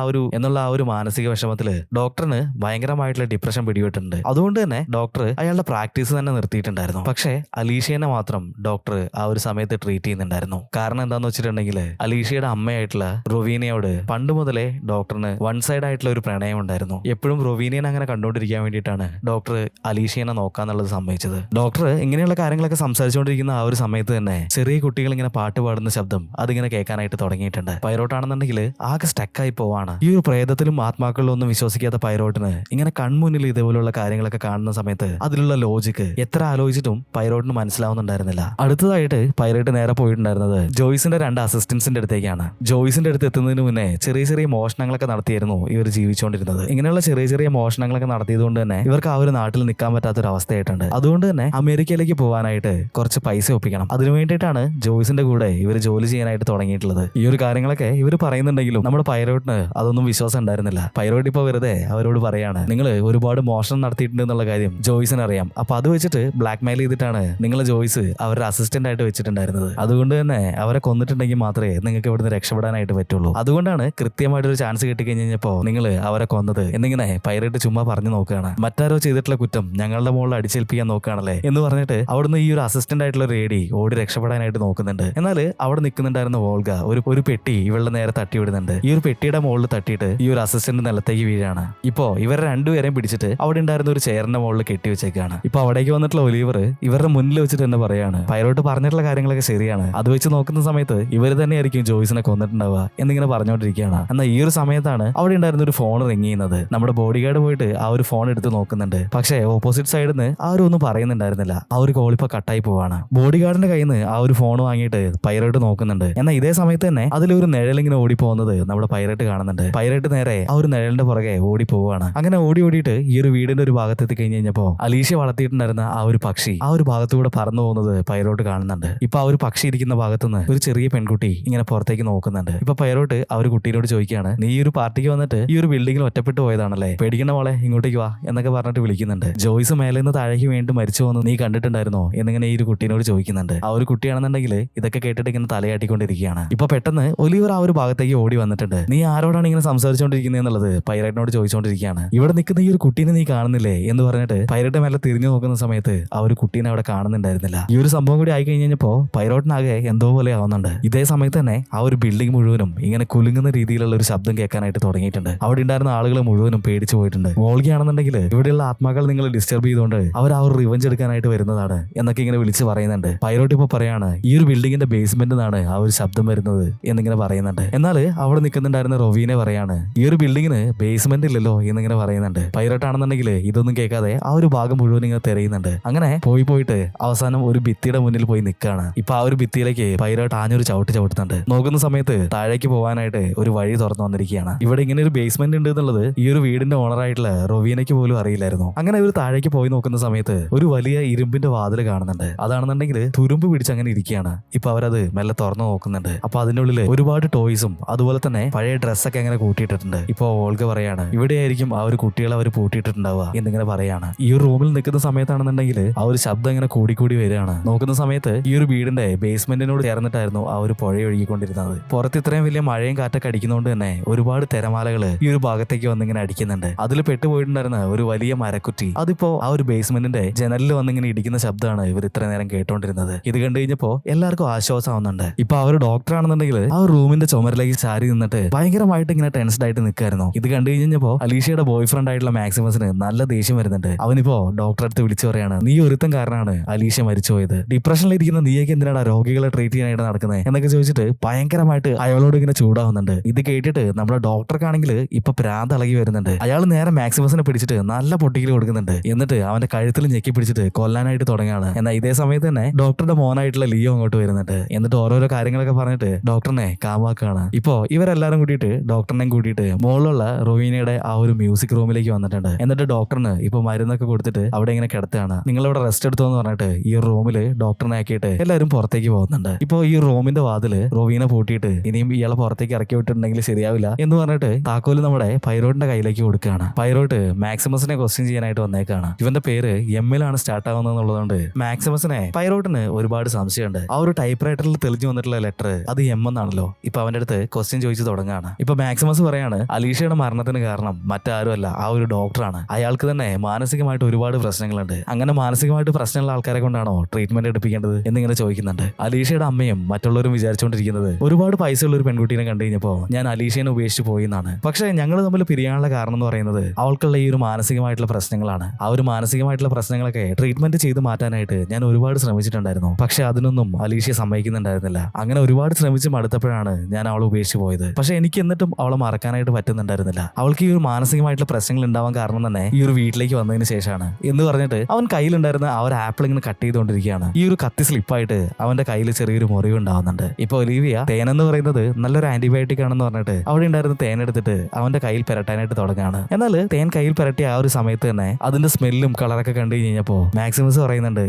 ആ ഒരു മാനസിക വിഷമത്തില് ഡോക്ടറിന് ഭയങ്കരമായിട്ടുള്ള ഡിപ്രഷൻ പിടിപെട്ടിട്ടുണ്ട്. അതുകൊണ്ട് തന്നെ ഡോക്ടർ അയാളുടെ പ്രാക്ടീസ് തന്നെ നിർത്തിയിട്ടുണ്ടായിരുന്നു. പക്ഷേ അലീഷയെ മാത്രം ഡോക്ടർ ആ ഒരു സമയത്ത് ട്രീറ്റ് ചെയ്യുന്നുണ്ടായിരുന്നു. കാരണം എന്താന്ന് വെച്ചിട്ടുണ്ടെങ്കിൽ അലീഷയുടെ അമ്മയായിട്ടുള്ള റൊവീനയോട് പണ്ട് മുതലേ ഡോക്ടറിന് വൺ സൈഡ് ആയിട്ടുള്ള ഒരു പ്രണയം ഉണ്ടായിരുന്നു. എപ്പോഴും റൊവീനയെ അങ്ങനെ കണ്ടുകൊണ്ടിരിക്കാൻ വേണ്ടിയിട്ടാണ് ഡോക്ടർ അലീഷയെ നോക്കാന്നുള്ളത് സമ്മതിച്ചത്. ഡോക്ടർ ഇങ്ങനെയുള്ള കാര്യങ്ങളൊക്കെ സംസാരിച്ചുകൊണ്ടിരിക്കുന്ന ആ ഒരു സമയത്ത് തന്നെ ചെറിയ കുട്ടികൾ ഇങ്ങനെ പാട്ട് പാടുന്ന ശബ്ദം അതിങ്ങനെ കേൾക്കാനായിട്ട് തുടങ്ങിയിട്ടുണ്ട്. പൈറോട്ടാണെന്നുണ്ടെങ്കിൽ ആകെ സ്റ്റക്കായി പോവാണ്. ഈ ഒരു പ്രേതത്തിലും ആത്മാക്കളിലും ഒന്നും വിശ്വസിക്കാത്ത പൈറോട്ടിന് ഇങ്ങനെ കൺമുന്നിൽ ഇതേപോലുള്ള കാര്യങ്ങളൊക്കെ കാണുന്ന സമയത്ത് അതിലുള്ള ലോജിക്ക് എത്ര ആലോചിച്ചിട്ടും പൈറോട്ടിന് മനസ്സിലാവുന്നുണ്ടായിരുന്നില്ല. അടുത്തതായിട്ട് പൈറേറ്റ് നേരെ പോയിട്ടുണ്ടായിരുന്നത് ജോയ്സിന്റെ 2 അസിസ്റ്റന്റ്സിന്റെ അടുത്തേക്കാണ്. ജോയ്സിന്റെ അടുത്ത് എത്തുന്നതിന് മുന്നേ ചെറിയ ചെറിയ മോഷണങ്ങളൊക്കെ നടത്തിയായിരുന്നു ഇവർ ജീവിച്ചുകൊണ്ടിരുന്നത്. ഇങ്ങനെയുള്ള ചെറിയ ചെറിയ മോഷണങ്ങളൊക്കെ നടത്തിയതുകൊണ്ട് തന്നെ ഇവർക്ക് ആ ഒരു നാട്ടിൽ നിൽക്കാൻ പറ്റാത്തൊരു അവസ്ഥയായിട്ടുണ്ട്. അതുകൊണ്ട് തന്നെ അമേരിക്കയിലേക്ക് പോകാനായിട്ട് കുറച്ച് പൈസ ഒപ്പിക്കണം. അതിനു വേണ്ടിയിട്ടാണ് ജോയ്സിന്റെ കൂടെ ഇവർ ജോലി ചെയ്യാനായിട്ട് തുടങ്ങിയിട്ടുള്ളത്. ഈ ഒരു കാര്യങ്ങളൊക്കെ ഇവർ പറയുന്നുണ്ടെങ്കിലും നമ്മുടെ പൈറോട്ടിന് അതൊന്നും വിശ്വാസം ഉണ്ടായിരുന്നില്ല. പൈറോട്ട് ഇപ്പൊ വെറുതെ അവരോട് പറയാണ്, നിങ്ങൾ ഒരുപാട് മോഷണം നടത്തിയിട്ടുണ്ട് എന്നുള്ള കാര്യം ജോയ്സിന് അറിയാം. അപ്പൊ അത് വെച്ചിട്ട് ബ്ലാക്ക് മെയിൽ ചെയ്തിട്ടാണ് നിങ്ങളെ ജോയ്സ് അവരുടെ അസിസ്റ്റന്റ് ആയിട്ട് വെച്ചിട്ടുണ്ടായിരുന്നത്. അതുകൊണ്ട് തന്നെ അവരെ കൊന്നിട്ടുണ്ടെങ്കിൽ മാത്രമേ നിങ്ങൾക്ക് ഇവിടുന്ന് രക്ഷപ്പെടാനായിട്ട് പറ്റുള്ളൂ. അതുകൊണ്ടാണ് കൃത്യമായിട്ട് ഒരു ചാൻസ് കിട്ടിക്കഴിഞ്ഞപ്പോ നിങ്ങൾ അവരെ കൊന്നത് എന്നിങ്ങനെ പൈറേറ്റ് ചുമ്മാ പറഞ്ഞു നോക്കുകയാണ്. മറ്റാരോ ചെയ്തിട്ടുള്ള കുറ്റം ഞങ്ങളുടെ മുകളിൽ അടിച്ചേൽപ്പിക്കാൻ നോക്കുകയാണല്ലേ എന്ന് പറഞ്ഞിട്ട് അവിടുന്ന് ഈ ഒരു അസിസ്റ്റന്റ് ആയിട്ടുള്ള റേഡി ഓടി രക്ഷപ്പെടാനായിട്ട് നോക്കുന്നുണ്ട്. എന്നാൽ അവിടെ നിൽക്കുന്നുണ്ടായിരുന്ന വോൾഗ ഒരു പെട്ടി ഇവളുടെ നേരെ തട്ടി വിടുന്നുണ്ട്. ഈ ഒരു പെട്ടിയുടെ മുകളിൽ തട്ടിയിട്ട് ഈ ഒരു അസിസ്റ്റന്റ് നിലത്തേക്ക് വീഴാണ്. ഇപ്പോ ഇവരെ രണ്ടുപേരെയും പിടിച്ചിട്ട് അവിടെ ഉണ്ടായിരുന്ന ഒരു ചെയറിന്റെ മുകളിൽ കെട്ടിവെച്ചേക്കാണ്. ഇപ്പൊ അവിടേക്ക് വന്നിട്ടുള്ള ഒലിവർ ഇവരുടെ മുന്നിൽ വെച്ചിട്ട് തന്നെ പറയാണ്, പൈറോട്ട് പറഞ്ഞിട്ടുള്ള കാര്യങ്ങളൊക്കെ ശരിയാണ്, അത് വെച്ച് നോക്കുന്ന സമയത്ത് ഇവർ തന്നെയായിരിക്കും ജോയ്സിനെ കൊന്നിട്ടുണ്ടാവുക എന്നിങ്ങനെ പറഞ്ഞുകൊണ്ടിരിക്കുകയാണ്. എന്നാൽ ഈ ഒരു സമയത്താണ് അവിടെ ഉണ്ടായിരുന്ന ഒരു ഫോൺ റിങ് ചെയ്യുന്നത്. നമ്മുടെ ബോഡി ഗാർഡ് പോയിട്ട് ആ ഒരു ഫോൺ എടുത്ത് നോക്കുന്നുണ്ട്. പക്ഷേ ഓപ്പോസിറ്റ് സൈഡിൽ നിന്ന് ആരും ഒന്നും പറയുന്നുണ്ടായിരുന്നില്ല. ആ ഒരു കോൾ ഇപ്പൊ കട്ടായി പോവാണ്. ബോഡി ഗാർഡിന്റെ കയ്യിൽ നിന്ന് ആ ഒരു ഫോൺ വാങ്ങിയിട്ട് പൈറേറ്റ് നോക്കുന്നുണ്ട്. എന്നാൽ ഇതേ സമയത്ത് തന്നെ അതിലൊരു നിഴലിങ്ങനെ ഓടി പോകുന്നത് നമ്മുടെ പൈറേറ്റ് കാണുന്നുണ്ട്. പൈറേറ്റ് നേരെ ആ ഒരു നിഴലിന്റെ പുറകെ ഓടി പോവാണ്. അങ്ങനെ ഓടിയിട്ട് ഈ ഒരു വീടിന്റെ ഒരു ഭാഗത്ത് എത്തി കഴിഞ്ഞപ്പോ അലീഷ്യ വളർത്തിയിട്ടുണ്ടായിരുന്ന ആ ഒരു പക്ഷി ആ ഒരു ഭാഗത്തൂടെ പറന്നു പോകുന്നത് പൈറോട്ട് കാണുന്നുണ്ട്. ഇപ്പൊ ആ ഒരു പക്ഷി ഇരിക്കുന്ന ഭാഗത്തുനിന്ന് ഒരു ചെറിയ പെൺകുട്ടി ഇങ്ങനെ പുറത്തേക്ക് നോക്കുന്നുണ്ട്. ഇപ്പൊ പൈറോട്ട് ആ ഒരു കുട്ടീനോട് ചോദിക്കുകയാണ്, നീ ഈ ഒരു പാർട്ടിക്ക് വന്നിട്ട് ഈ ഒരു ബിൽഡിങ്ങിൽ ഒറ്റപ്പെട്ടു പോയതാണല്ലേ, പേടിക്കണ്ട മോളെ ഇങ്ങോട്ടേക്ക് വാ എന്നൊക്കെ പറഞ്ഞിട്ട് വിളിക്കുന്നുണ്ട്. ജോയ്സ് മേലെ നിന്ന് താഴേക്ക് വീണ്ടും മരിച്ചു പോകുന്നു നീ കണ്ടിട്ടുണ്ടായിരുന്നോ എന്നിങ്ങനെ ഈ ഒരു കുട്ടീനോട് ചോദിക്കുന്നുണ്ട്. ആ ഒരു കുട്ടിയാണെന്നുണ്ടെങ്കിൽ ഇതൊക്കെ കേട്ടിട്ട് ഇങ്ങനെ തലയാട്ടിക്കൊണ്ടിരിക്കുകയാണ്. ഇപ്പൊ പെട്ടെന്ന് ഒലിവർ ആ ഒരു ഭാഗത്തേക്ക് ഓടി വന്നിട്ടുണ്ട്. നീ ആരോടാണ് ഇങ്ങനെ സംസാരിച്ചുകൊണ്ടിരിക്കുന്നത് എന്നുള്ളത് പൈറേറ്റിനോട് ചോദിച്ചുകൊണ്ടിരിക്കുകയാണ്. ഇവിടെ നിൽക്കുന്ന ഈ ഒരു കുട്ടീനെ നീ കാണുന്നില്ലേ എന്ന് പറഞ്ഞിട്ട് പൈറേറ്റ് മേലെ തിരിഞ്ഞു നോക്കുന്ന സമയത്ത് ആ ഒരു കുട്ടീനെ അവിടെ കാണുന്നുണ്ടായിരുന്നില്ല. ഈ ഒരു സംഭവം കൂടി ആയി കഴിഞ്ഞപ്പോ പൈറോട്ടിനാകെ എന്തോ പോലെ ആവുന്നുണ്ട്. ഇതേ സമയത്ത് തന്നെ ആ ഒരു ബിൽഡിംഗ് മുഴുവനും ഇങ്ങനെ കുലുങ്ങുന്ന രീതിയിലുള്ള ഒരു ശബ്ദം കേൾക്കാനായിട്ട് തുടങ്ങിയിട്ടുണ്ട്. അവിടെ ഉണ്ടായിരുന്ന ആളുകൾ മുഴുവനും പേടിച്ചു പോയിട്ടുണ്ട്. വോൾഗയാണെന്നുണ്ടെങ്കിൽ ഇവിടെയുള്ള ആത്മാക്കൾ നിങ്ങൾ ഡിസ്റ്റർബ് ചെയ്തുകൊണ്ട് അവർ ആ ഒരു റിവഞ്ച് എടുക്കാനായിട്ട് വരുന്നതാണ് എന്നൊക്കെ ഇങ്ങനെ വിളിച്ച് പറയുന്നുണ്ട്. പൈറോട്ട് ഇപ്പൊ പറയാണ്, ഈ ഒരു ബിൽഡിങ്ങിന്റെ ബേസ്മെന്റ് നിന്നാണ് ആ ഒരു ശബ്ദം വരുന്നത് എന്നിങ്ങനെ പറയുന്നുണ്ട്. എന്നാൽ അവിടെ നിൽക്കുന്നുണ്ടായിരുന്ന റൊവീനെ പറയാണ്, ഈ ഒരു ബിൽഡിങ്ങിന് ബേസ്മെന്റ് ഇല്ലല്ലോ എന്നിങ്ങനെ പറയുന്നുണ്ട്. പൈറോട്ട് ആണെന്നുണ്ടെങ്കിൽ ഇതൊന്നും കേൾക്കാതെ ആ ഒരു ഭാഗം മുഴുവൻ ഇങ്ങനെ തെരയുന്നുണ്ട്. അങ്ങനെ പോയിട്ട് അവസാനം ഒരു ഭിത്തിയുടെ മുന്നിൽ പോയി നിൽക്കുകയാണ്. ഇപ്പൊ ആ ഒരു ഭിത്തിയിലേക്ക് പൈറോട്ട് ആഞ്ഞൊരു ചവിട്ടുന്നുണ്ട്. നോക്കുന്ന സമയത്ത് താഴേക്ക് പോകാനായിട്ട് ഒരു വഴി തുറന്നു വന്നിരിക്കുകയാണ്. ഇവിടെ ഇങ്ങനെ ഒരു ബേസ്മെന്റ് ഉണ്ട് എന്നുള്ളത് ഈ ഒരു വീടിന്റെ ഓണറായിട്ടുള്ള റൊവീനയ്ക്ക് പോലും അറിയില്ലായിരുന്നു. അങ്ങനെ ഒരു താഴേക്ക് പോയി നോക്കുന്ന സമയത്ത് ഒരു വലിയ ഇരുമ്പിന്റെ വാതിൽ കാണുന്നുണ്ട്. അതാണെന്നുണ്ടെങ്കിൽ തുരുമ്പ് പിടിച്ച് അങ്ങനെ ഇരിക്കുകയാണ്. ഇപ്പൊ അവരത് മെല്ലെ തുറന്നു നോക്കുന്നുണ്ട്. അപ്പൊ അതിന്റെ ഉള്ളിൽ ഒരുപാട് ടോയ്സും അതുപോലെ തന്നെ പഴയ ഡ്രസ്സൊക്കെ അങ്ങനെ കൂട്ടിയിട്ടിട്ടുണ്ട്. ഇപ്പൊ ഓൾഗ പറയാണ്, ഇവിടെയായിരിക്കും ആ ഒരു കുട്ടികളെ അവർ പൂട്ടിയിട്ടിട്ടുണ്ടാവുക എന്നിങ്ങനെ പറയാണ്. ഈ ഒരു റൂമിൽ നിൽക്കുന്ന സമയത്താണെന്നുണ്ടെങ്കിൽ ആ ഒരു ശബ്ദം ഇങ്ങനെ കൂടിക്കൂടി വരികയാണ്. നോക്കുന്ന സമയത്ത് ഈ ഒരു വീടിന്റെ ബേസ്മെന്റിനോട് ചേർന്നിട്ടായിരുന്നു ആ ഒരു പുഴ ഒഴുകിക്കൊണ്ടിരുന്നത്. പുറത്ത് ഇത്രയും വലിയ മഴയും കാറ്റൊക്കെ അടിക്കുന്നതുകൊണ്ട് തന്നെ ഒരുപാട് തിരമാലകൾ ഈ ഒരു ഭാഗത്തേക്ക് വന്നിങ്ങനെ അടിക്കുന്നുണ്ട്. അതിൽ പെട്ടുപോയിട്ടുണ്ടായിരുന്ന ഒരു വലിയ മരക്കുറ്റി അതിപ്പോ ആ ഒരു ബേസ്മെന്റിന്റെ ജനലിൽ വന്നിങ്ങനെ ഇടിക്കുന്ന ശബ്ദമാണ് ഇവർ ഇത്ര നേരം കേട്ടോണ്ടിരുന്നത്. ഇത് കണ്ടു കഴിഞ്ഞപ്പോ എല്ലാവർക്കും ആശ്വാസമാവുന്നുണ്ട്. ഇപ്പൊ ആ ഒരു ഡോക്ടർ ആണെന്നുണ്ടെങ്കിൽ ആ ഒരു റൂമിന്റെ ചുമരിലേക്ക് ചാരി നിന്നിട്ട് ഭയങ്കരമായിട്ട് ഇങ്ങനെ ടെൻസ്ഡ് ആയിട്ട് നിൽക്കായിരുന്നു. ഇത് കണ്ടു കഴിഞ്ഞപ്പോ അലീഷയുടെ ബോയ് ഫ്രണ്ട് ആയിട്ടുള്ള മാക്സിമസിന് നല്ല ദേഷ്യം വരുന്നുണ്ട്. അവനിപ്പോ ഡോക്ടറെ അടുത്ത് വിളിച്ചു പറയാണ്, നീ ഒരുത്തം കാരണമാണ് അലീഷ മരിച്ചുപോയത്. ഡിപ്രഷനിലിരിക്കുന്ന നീയൊക്കെ എന്തിനാണ് രോഗികളെ ട്രീറ്റ് ചെയ്യാനായിട്ട് നടക്കുന്നത് എന്നൊക്കെ ചോദിച്ചിട്ട് ഭയങ്കരമായിട്ട് അയാളോട് ഇങ്ങനെ ചൂടാവുന്നുണ്ട്. ഇത് കേട്ടിട്ട് നമ്മുടെ ഡോക്ടർക്കാണെങ്കിൽ ഇപ്പൊ പ്രാന്ത് ഇളകി വരുന്നുണ്ട്. അയാൾ നേരെ മാക്സിമസിനെ പിടിച്ചിട്ട് നല്ല പൊട്ടിക്കൽ കൊടുക്കുന്നുണ്ട്. എന്നിട്ട് അവന്റെ കഴുത്തിൽ ഞെക്കി പിടിച്ചിട്ട് കൊല്ലാനായിട്ട് തുടങ്ങുകയാണ്. എന്നാൽ ഇതേ സമയത്ത് തന്നെ ഡോക്ടറുടെ മോനായിട്ടുള്ള ലിയോ അങ്ങോട്ട് വരുന്നുണ്ട്. എന്നിട്ട് ഓരോരോ കാര്യങ്ങളൊക്കെ പറഞ്ഞിട്ട് ഡോക്ടറിനെ കാമാക്കാണ്. ഇപ്പോ ഇവരെല്ലാരും കൂടിയിട്ട് ഡോക്ടറിനെയും കൂട്ടിയിട്ട് മുകളിലുള്ള റൊവീനയുടെ ആ ഒരു മ്യൂസിക് റൂമിലേക്ക് വന്നിട്ടുണ്ട്. എന്നിട്ട് ഡോക്ടറിന് ഇപ്പൊ മരുന്നൊക്കെ കൊടുത്തിട്ട് അവിടെ ഇങ്ങനെ കിടത്തുകയാണ്. നിങ്ങളിവിടെ റെസ്റ്റ് എടുത്തോ എന്ന് പറഞ്ഞിട്ട് ഈ റൂമിൽ ഡോക്ടറിനെ ആക്കിയിട്ട് എല്ലാവരും പുറത്തേക്ക് പോകുന്നുണ്ട്. ഇപ്പൊ ഈ റൂമിന്റെ വാതില് റൊവീനെ പൂട്ടിയിട്ട് ഇനിയും ഇയാളെ പുറത്തേക്ക് ഇറക്കി വിട്ടിട്ടുണ്ടെങ്കിൽ ശരിയാവില്ല എന്ന് പറഞ്ഞിട്ട് താക്കോല് നമ്മുടെ പൈറോട്ടിന്റെ കയ്യിലേക്ക് കൊടുക്കുകയാണ്. പൈറോട്ട് മാക്സിമസിനെ ക്വസ്റ്റ്യൻ ചെയ്യാനായിട്ട് വന്നേക്കാണ്. ഇവന്റെ പേര് എമ്മിലാണ് സ്റ്റാർട്ട് ആവുന്നത് എന്നുള്ളതുകൊണ്ട് മാക്സിമസിനെ പൈറോട്ടിന് ഒരുപാട് സംശയമുണ്ട്. ആ ഒരു ടൈപ്പ് റൈറ്ററിൽ തെളിഞ്ഞു വന്നിട്ടുള്ള ലെറ്റർ അത് എം എന്നാണല്ലോ. ഇപ്പൊ അവന്റെ അടുത്ത് ക്വസ്റ്റ്യൻ ചോദിച്ചു തുടങ്ങാണ്. ഇപ്പൊ മാക്സിമസ് പറയാണ്, അലീഷയുടെ മരണത്തിന് കാരണം മറ്റാരുമല്ല ആ ഒരു ഡോക്ടറാണ്. അയാൾക്ക് തന്നെ മാനസികമായിട്ട് ഒരുപാട് പ്രശ്നങ്ങളുണ്ട്. അങ്ങനെ മാനസികമായിട്ട് പ്രശ്നമുള്ള ആൾക്കാരെ കൊണ്ടാണോ ട്രീറ്റ്മെന്റ് എടുപ്പിക്കേണ്ടത് എന്നിങ്ങനെ ചോദിക്കുന്നുണ്ട്. അലീഷയുടെ അമ്മയും മറ്റുള്ളവരും വിചാരിച്ചുകൊണ്ടിരിക്കുന്നത് ഒരുപാട് പൈസ ഉള്ള ഒരു പെൺകുട്ടീനെ കണ്ടു കഴിഞ്ഞപ്പോ ഞാൻ അലീഷയെ ഉപേക്ഷിച്ച് പോയി എന്നാണ്. പക്ഷെ ഞങ്ങൾ തമ്മിൽ പിരിയാനുള്ള കാരണം എന്ന് പറയുന്നത് അവൾക്കുള്ള ഈ ഒരു മാനസികമായിട്ടുള്ള പ്രശ്നങ്ങളാണ്. ആ ഒരു മാനസികമായിട്ടുള്ള പ്രശ്നങ്ങളൊക്കെ ട്രീറ്റ്മെന്റ് ചെയ്ത് മാറ്റാനായിട്ട് ഞാൻ ഒരുപാട് ശ്രമിച്ചിട്ടുണ്ടായിരുന്നു. പക്ഷെ അതിനൊന്നും അലീഷയെ സമ്മതിക്കുന്നുണ്ടായിരുന്നില്ല. അങ്ങനെ ഒരുപാട് ശ്രമിച്ച് മടുത്തപ്പോഴാണ് ഞാൻ അവളെ ഉപേക്ഷിച്ച് പോയത്. പക്ഷെ എനിക്ക് എന്നിട്ടും അവളെ മറക്കാനായിട്ട് പറ്റുന്നുണ്ടായിരുന്നില്ല. അവൾക്ക് ഈ ഒരു മാനസികമായിട്ടുള്ള പ്രശ്നങ്ങൾ ഉണ്ടാവാൻ കാരണം തന്നെ ഈ ഒരു വീട്ടിലേക്ക് വന്നതിന് ശേഷമാണ് എന്ന് പറഞ്ഞിട്ട് അവൻ കയ്യിലുണ്ടായിരുന്ന ആ ഒരു ആപ്പിൾ ഇങ്ങനെ കട്ട് ചെയ്തുകൊണ്ടിരിക്കുകയാണ്. ഈ ഒരു കത്തി സ്ലിപ്പായിട്ട് അവന്റെ കയ്യിൽ ചെറിയൊരു മുറിവ് ഉണ്ടാവുന്നുണ്ട്. ഇപ്പൊ ഒലീവിയ തേൻ എന്ന് പറയുന്നത് നല്ലൊരു ആന്റിബയോട്ടിക് ആണെന്ന് പറഞ്ഞിട്ട് അവിടെ ഉണ്ടായിരുന്ന തേൻ എടുത്തിട്ട് അവന്റെ കയ്യിൽ പുരട്ടാനായിട്ട് തുടങ്ങാണ്. എന്നാൽ തേൻ കയ്യിൽ പുരട്ടിയ ആ ഒരു സമയത്ത് തന്നെ അതിന്റെ സ്മെല്ലും കളറൊക്കെ കണ്ടു കഴിഞ്ഞപ്പോ മാക്സിമസ് പറയുന്നുണ്ട്,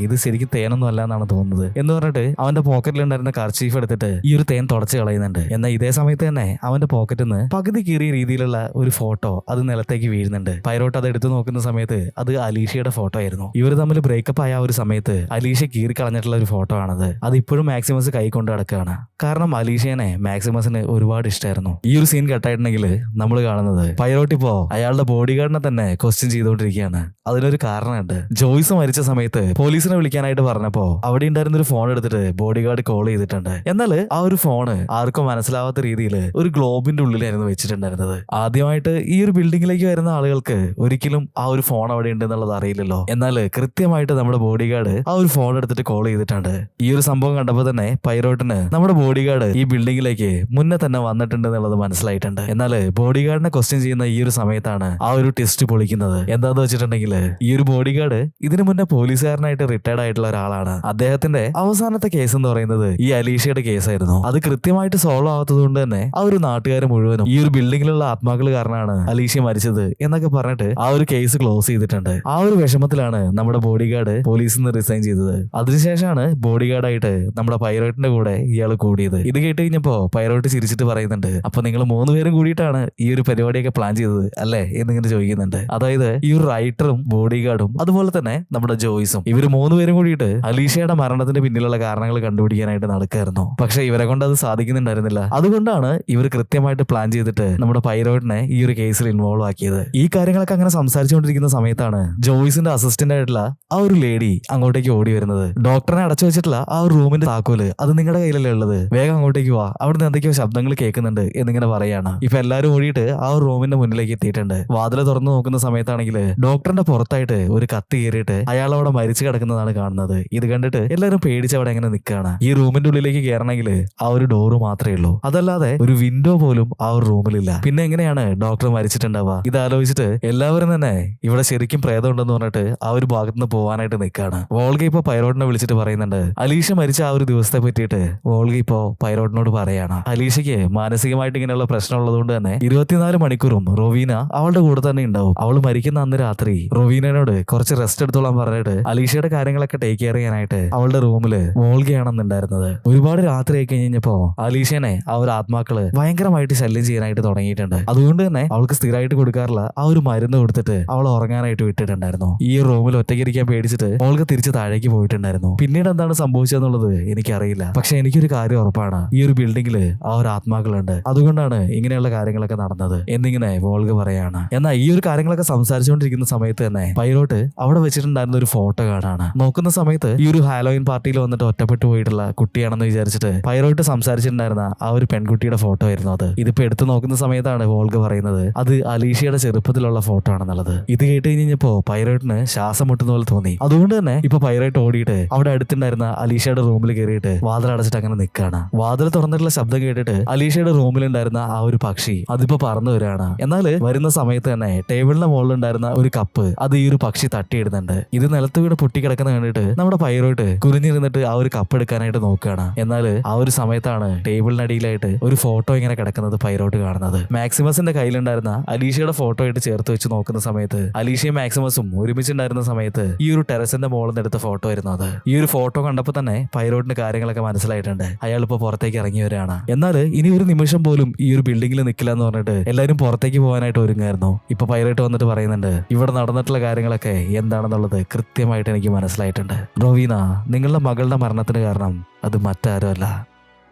ഇത് ശരിക്കും തേനൊന്നും അല്ല എന്നാണ് തോന്നുന്നത് എന്ന് പറഞ്ഞിട്ട് അവന്റെ പോക്കറ്റിലുണ്ടായിരുന്ന കർച്ചീഫ് എടുത്തിട്ട് ഈ ഒരു തേൻ തുടച്ച് കളയുന്നുണ്ട്. എന്നാൽ ഇതേ സമയത്ത് തന്നെ അവന്റെ പോക്കറ്റിൽ നിന്ന് പകുതി കീറിയ രീതിയിലുള്ള ഒരു ഫോട്ടോ അത് നിലത്തേക്ക് വീഴുന്നുണ്ട്. പൈറോട്ട് അത് എടുത്തു നോക്കുന്ന സമയത്ത് അത് അലീഷയുടെ ഫോട്ടോ ആയിരുന്നു. ഇവർ തമ്മിൽ ബ്രേക്കപ്പ് ആയ ഒരു സമയത്ത് അലീഷ കീറി കളഞ്ഞിട്ടുള്ള ഒരു ഫോട്ടോ ആണത്. അത് ഇപ്പോഴും മാക്സിമസ് കൈ കൊണ്ട് നടക്കുകയാണ്. കാരണം അലീഷനെ മാക്സിമസിന് ഒരുപാട് ഇഷ്ടമായിരുന്നു. ഈ ഒരു സീൻ കട്ടായിട്ടുണ്ടെങ്കിൽ നമ്മൾ കാണുന്നത് പൈറോട്ട് ഇപ്പോ അയാളുടെ ബോഡി ഗാർഡിനെ തന്നെ ക്വസ്റ്റ്യൻ ചെയ്തുകൊണ്ടിരിക്കുകയാണ്. അതിനൊരു കാരണമുണ്ട്. ജോയ്സ് മരിച്ച സമയത്ത് പോലീസിനെ വിളിക്കാനായിട്ട് പറഞ്ഞപ്പോ അവിടെ ഉണ്ടായിരുന്ന ഒരു ഫോൺ എടുത്തിട്ട് ബോഡി ഗാർഡ് കോൾ ചെയ്തിട്ടുണ്ട്. എന്നാൽ ആ ഒരു ഫോണ് ആർക്കും മനസ്സിലാവാത്ത രീതിയിൽ ഒരു ഗ്ലോബിന്റെ ഉള്ളിലായിരുന്നു വെച്ചിട്ടുണ്ടായിരുന്നത്. ആദ്യമായിട്ട് ഈ ഒരു ബിൽഡിംഗിലേക്ക് വരുന്ന ആളുകൾക്ക് ഒരിക്കലും ആ ഒരു ഫോൺ അവിടെ ഉണ്ട് എന്നുള്ളത് അറിയില്ലല്ലോ. എന്നാൽ കൃത്യമായിട്ട് നമ്മുടെ ബോഡി ഗാർഡ് ആ ഒരു ഫോൺ എടുത്തിട്ട് കോൾ ചെയ്തിട്ടുണ്ട്. ഈ ഒരു സംഭവം കണ്ടപ്പോൾ തന്നെ പൈറോട്ടിന് നമ്മുടെ ബോഡി ഗാർഡ് ഈ ബിൽഡിംഗിലേക്ക് മുന്നേ തന്നെ വന്നിട്ടുണ്ട് എന്നുള്ളത് മനസ്സിലായിട്ടുണ്ട്. എന്നാൽ ബോഡി ഗാർഡിനെ ക്വസ്റ്റ്യൻ ചെയ്യുന്ന ഈ ഒരു സമയത്താണ് ആ ഒരു ടെസ്റ്റ് പൊളിക്കുന്നത്. എന്താന്ന് വെച്ചിട്ടുണ്ടെങ്കിൽ ഈ ഒരു ബോഡി ഗാർഡ് ഇതിനു മുന്നേ പോലീസുകാരനായിട്ട് റിട്ടയർഡ് ആയിട്ടുള്ള ഒരാളാണ്. അദ്ദേഹത്തിന്റെ അവസാനത്തെ കേസ് എന്ന് പറയുന്നത് ഈ അലീഷയുടെ കേസായിരുന്നു. അത് കൃത്യമായിട്ട് സോൾവ് ആവാത്തത് കൊണ്ട് തന്നെ ആ ഒരു നാട്ടുകാർ മുഴുവനും ഈ ഒരു ബിൽഡിംഗിലുള്ള ആത്മാക്കൾ കാരണമാണ് അലീഷ മരിച്ചത് എന്നൊക്കെ പറഞ്ഞിട്ട് ആ ഒരു കേസ് ക്ലോസ് ചെയ്തിട്ടുണ്ട്. ആ ഒരു വിഷമത്തിലാണ് നമ്മുടെ ബോഡി ഗാർഡ് പോലീസിൽ നിന്ന് റിസൈൻ ചെയ്തത്. അതിനുശേഷമാണ് ബോഡി ഗാർഡായിട്ട് നമ്മുടെ പൈറോട്ടിന്റെ കൂടെ ഇയാൾ കൂടിയത്. ഇത് കേട്ട് കഴിഞ്ഞപ്പോ പൈറോട്ട് ചിരിച്ചിട്ട് പറയുന്നുണ്ട്, അപ്പൊ നിങ്ങൾ 3 പേരും കൂടിയിട്ടാണ് ഈ ഒരു പരിപാടിയൊക്കെ പ്ലാൻ ചെയ്തത് അല്ലേ എന്നിങ്ങനെ ചോദിക്കുന്നുണ്ട്. അതായത് ഈ ഒരു റൈറ്ററും ബോഡി ഗാർഡും അതുപോലെ തന്നെ നമ്മുടെ ജോയ്സും ഇവര് 3 പേരും കൂടിയിട്ട് അലീഷയുടെ മരണത്തിന് പിന്നിലുള്ള കാരണങ്ങൾ കണ്ടുപിടിക്കാനായിട്ട് നടക്കായിരുന്നു. പക്ഷെ ഇവരെ കൊണ്ട് അത് സാധിക്കുന്നുണ്ടായിരുന്നില്ല. അതുകൊണ്ടാണ് ഇവർ കൃത്യമായിട്ട് പ്ലാൻ ചെയ്തിട്ട് നമ്മുടെ പൈറോട്ടിനെ ഈ ഒരു കേസിൽ ഇൻവോൾവ് ആക്കിയത്. ഈ കാര്യങ്ങളൊക്കെ അങ്ങനെ സംസാരിച്ചുകൊണ്ടിരിക്കുന്ന സമയത്താണ് ജോയ്സിന്റെ അസിസ്റ്റന്റ് ആയിട്ടുള്ള ആ ഒരു ലേഡി അങ്ങോട്ടേക്ക് ഓടി വരുന്നത്. ഡോക്ടറിനെ അടച്ചു വെച്ചിട്ടുള്ള ആ ഒരു റൂമിന്റെ താക്കോല് അത് നിങ്ങളുടെ കയ്യിലല്ലേ ഉള്ളത്, വേഗം അങ്ങോട്ടേക്ക് വാ, അവിടുന്ന് എന്തൊക്കെയോ ശബ്ദങ്ങൾ കേൾക്കുന്നുണ്ട് എന്നിങ്ങനെ പറയാണ്. ഇപ്പൊ എല്ലാരും ഓടിയിട്ട് ആ ഒരു റൂമിന്റെ മുന്നിലേക്ക് എത്തിയിട്ടുണ്ട്. വാതില് തുറന്നു നോക്കുന്ന സമയത്താണെങ്കിൽ ഡോക്ടറിന്റെ പുറത്തായിട്ട് ഒരു കത്തി കയറിയിട്ട് അയാൾ അവിടെ മരിച്ചു കിടക്കുന്നതാണ് കാണുന്നത്. ഇത് കണ്ടിട്ട് എല്ലാവരും പേടിച്ച് അവിടെ എങ്ങനെ നിൽക്കുകയാണ്. ഈ റൂമിന്റെ ഉള്ളിലേക്ക് കയറണമെങ്കിൽ ആ ഒരു ഡോറ് മാത്രമേ ഉള്ളൂ, അതല്ലാതെ ഒരു വിൻഡോ പോലും ആ ഒരു റൂമിലില്ല. പിന്നെ എങ്ങനെയാണ് ഡോക്ടർ മരിച്ചിട്ടുണ്ടാവുക? ഇത് ആലോചിച്ചിട്ട് എല്ലാവരും തന്നെ ഇവിടെ ശരിക്കും പ്രേതം ഉണ്ടെന്ന് പറഞ്ഞിട്ട് ആ ഒരു ഭാഗത്തുനിന്ന് പോവാനായിട്ട് നിൽക്കുകയാണ്. വോൾഗ ഇപ്പൊ പൈറോട്ടിനെ വിളിച്ചിട്ട് പറയുന്നുണ്ട് അലീഷ മരിച്ച ആ ഒരു ദിവസത്തെ പറ്റിയിട്ട് വോൾഗ ഇപ്പോ പൈറോട്ടിനോട് പറയാണ്. അലീഷയ്ക്ക് മാനസികമായിട്ട് ഇങ്ങനെയുള്ള പ്രശ്നം ഉള്ളതുകൊണ്ട് തന്നെ 24 മണിക്കൂറും റൊവീന അവളുടെ കൂടെ തന്നെ ഉണ്ടാവും. അവൾ മരിക്കുന്ന അന്ന് രാത്രി റൊവീനോട് കുറച്ച് റെസ്റ്റ് എടുത്തോളാൻ പറഞ്ഞിട്ട് അലീഷയുടെ കാര്യങ്ങളൊക്കെ ടേക്ക് കെയർ ചെയ്യാനായിട്ട് അവളുടെ റൂമില് വോൾഗയാണെന്നുണ്ടായിരുന്നത്. ഒരുപാട് രാത്രി ആയി കഴിഞ്ഞപ്പോ അലീഷനെ ആ ഒരു ആത്മാക്കള് ഭയങ്കരമായിട്ട് ശല്യം ചെയ്യാനായിട്ട് തുടങ്ങിയിട്ടുണ്ട്. അതുകൊണ്ട് തന്നെ അവൾക്ക് സ്ഥിരമായിട്ട് കൊടുക്കാറില്ല ആ ഒരു മരുന്ന് കൊടുത്തിട്ട് അവൾ ഉറങ്ങാനായിട്ട് വിട്ടിട്ടുണ്ടായിരുന്നു. ഈ റൂമിൽ ഒറ്റയ്ക്കിരിക്കാൻ പേടിച്ചിട്ട് അവൾക്ക് തിരിച്ച് താഴേക്ക് പോയിട്ടുണ്ടായിരുന്നു. പിന്നീട് എന്താണ് സംഭവിച്ചതെന്നുള്ളത് എനിക്കറിയില്ല. പക്ഷെ എനിക്കൊരു കാര്യം ഉറപ്പാണ്, ഈ ഒരു ബിൽഡിംഗില് ആ ഒരു ആത്മാക്കളുണ്ട്, അതുകൊണ്ടാണ് ഇങ്ങനെയുള്ള കാര്യങ്ങളൊക്കെ നടന്നത് എന്നിങ്ങനെ വോൾഗ പറയാണ്. എന്നാൽ ഈ ഒരു കാര്യങ്ങളൊക്കെ സംസാരിച്ചുകൊണ്ടിരിക്കുന്ന സമയത്ത് തന്നെ പൈറോട്ട് അവിടെ വെച്ചിട്ടുണ്ടായിരുന്ന ഒരു ഫോട്ടോ കാണാണ്. നോക്കുന്ന സമയത്ത് ഈ ഒരു ഹാലോയിൻ പാർട്ടിയിൽ വന്നിട്ട് ഒറ്റപ്പെട്ടു പോയിട്ടുള്ള കുട്ടിയാണെന്ന് വിചാരിച്ചിട്ട് പൈറോട്ട് സംസാരിച്ചിട്ടുണ്ടായിരുന്ന ആ ഒരു പെൺകുട്ടിയുടെ ഫോട്ടോ ആയിരുന്നു അത്. ഇതിപ്പോ എടുത്തു നോക്കുന്ന സമയത്താണ് വോൾഗ പറയുന്നത് അത് അലീഷയുടെ ചെറുപ്പത്തിലുള്ള ഫോട്ടോ ആണെന്നുള്ളത്. ഇത് കേട്ട് കഴിഞ്ഞപ്പോ പൈറോട്ടിന് ശ്വാസം മുട്ടുന്ന പോലെ തോന്നി. അതുകൊണ്ട് തന്നെ ഇപ്പൊ പൈറോട്ട് ഓടിയിട്ട് അവിടെ അടുത്തുണ്ടായിരുന്ന അലീഷയുടെ റൂമിൽ കയറിയിട്ട് വാതിൽ അടച്ചിട്ട് അങ്ങനെ നിൽക്കുകയാണ്. വാതിൽ തുറന്നിട്ടുള്ള ശബ്ദം കേട്ടിട്ട് അലീഷയുടെ റൂമിലുണ്ടായിരുന്ന ആ ഒരു പക്ഷി അതിപ്പോ പറന്നു വരികയാണ്. എന്നാൽ വരുന്ന സമയത്ത് തന്നെ ടേബിളിന്റെ മുകളിൽ ഉണ്ടായിരുന്ന ഒരു കപ്പ് അത് ഈ ഒരു പക്ഷി തട്ടിയിടുന്നുണ്ട്. ഇത് നിലത്ത് വീട് പൊട്ടിക്കിടക്കുന്ന കണ്ടിട്ട് നമ്മുടെ പൈറോട്ട് കുനിഞ്ഞിരുന്നിട്ട് ആ ഒരു കപ്പ് എടുക്കാനായിട്ട് നോക്കുകയാണ്. എന്നാൽ ആ ഒരു സമയത്താണ് ടേബിളിനടിയിലായിട്ട് ഒരു ഫോട്ടോ ഇങ്ങനെ കിടക്കുന്നത് പൈറോട്ട് കാണുന്നത്. മാക്സിമസിന്റെ കയ്യിലുണ്ടായിരുന്ന അലീഷയുടെ ഫോട്ടോ ആയിട്ട് ചേർത്ത് വെച്ച് നോക്കുന്ന സമയത്ത് അലീഷയും മാക്സിമസും ഒരുമിച്ചുണ്ടായിരുന്ന സമയത്ത് ഈ ഒരു ടെറസിന്റെ മുകളിൽ നിന്ന് എടുത്ത ഫോട്ടോ ആയിരുന്നു അത്. ഈ ഒരു ഫോട്ടോ കണ്ടപ്പോൾ തന്നെ പൈറോട്ടിന് കാര്യങ്ങളൊക്കെ മനസ്സിലായിട്ടുണ്ട്. അയാൾ ഇപ്പൊ പുറത്തേക്ക് ഇറങ്ങി വരികയാണ്. എന്നാൽ ഇനി ഒരു നിമിഷം പോലും ഈ ഒരു ബിൽഡിംഗിൽ നിൽക്കില്ല എന്ന് പറഞ്ഞിട്ട് എല്ലാവരും പുറത്തേക്ക് പോകാനായിട്ട് ഒരുങ്ങായിരുന്നു. ഇപ്പൊ പൈറോട്ട് വന്നിട്ട് പറയുന്നുണ്ട് ഇവിടെ നടന്നിട്ടുള്ള കാര്യങ്ങളൊക്കെ എന്താണെന്നുള്ളത് കൃത്യമായിട്ട് എനിക്ക് മനസ്സിലായിട്ടുണ്ട്. റൊവീന, നിങ്ങളുടെ മകളുടെ മരണത്തിന് കാരണം അത് മറ്റാരും അല്ല,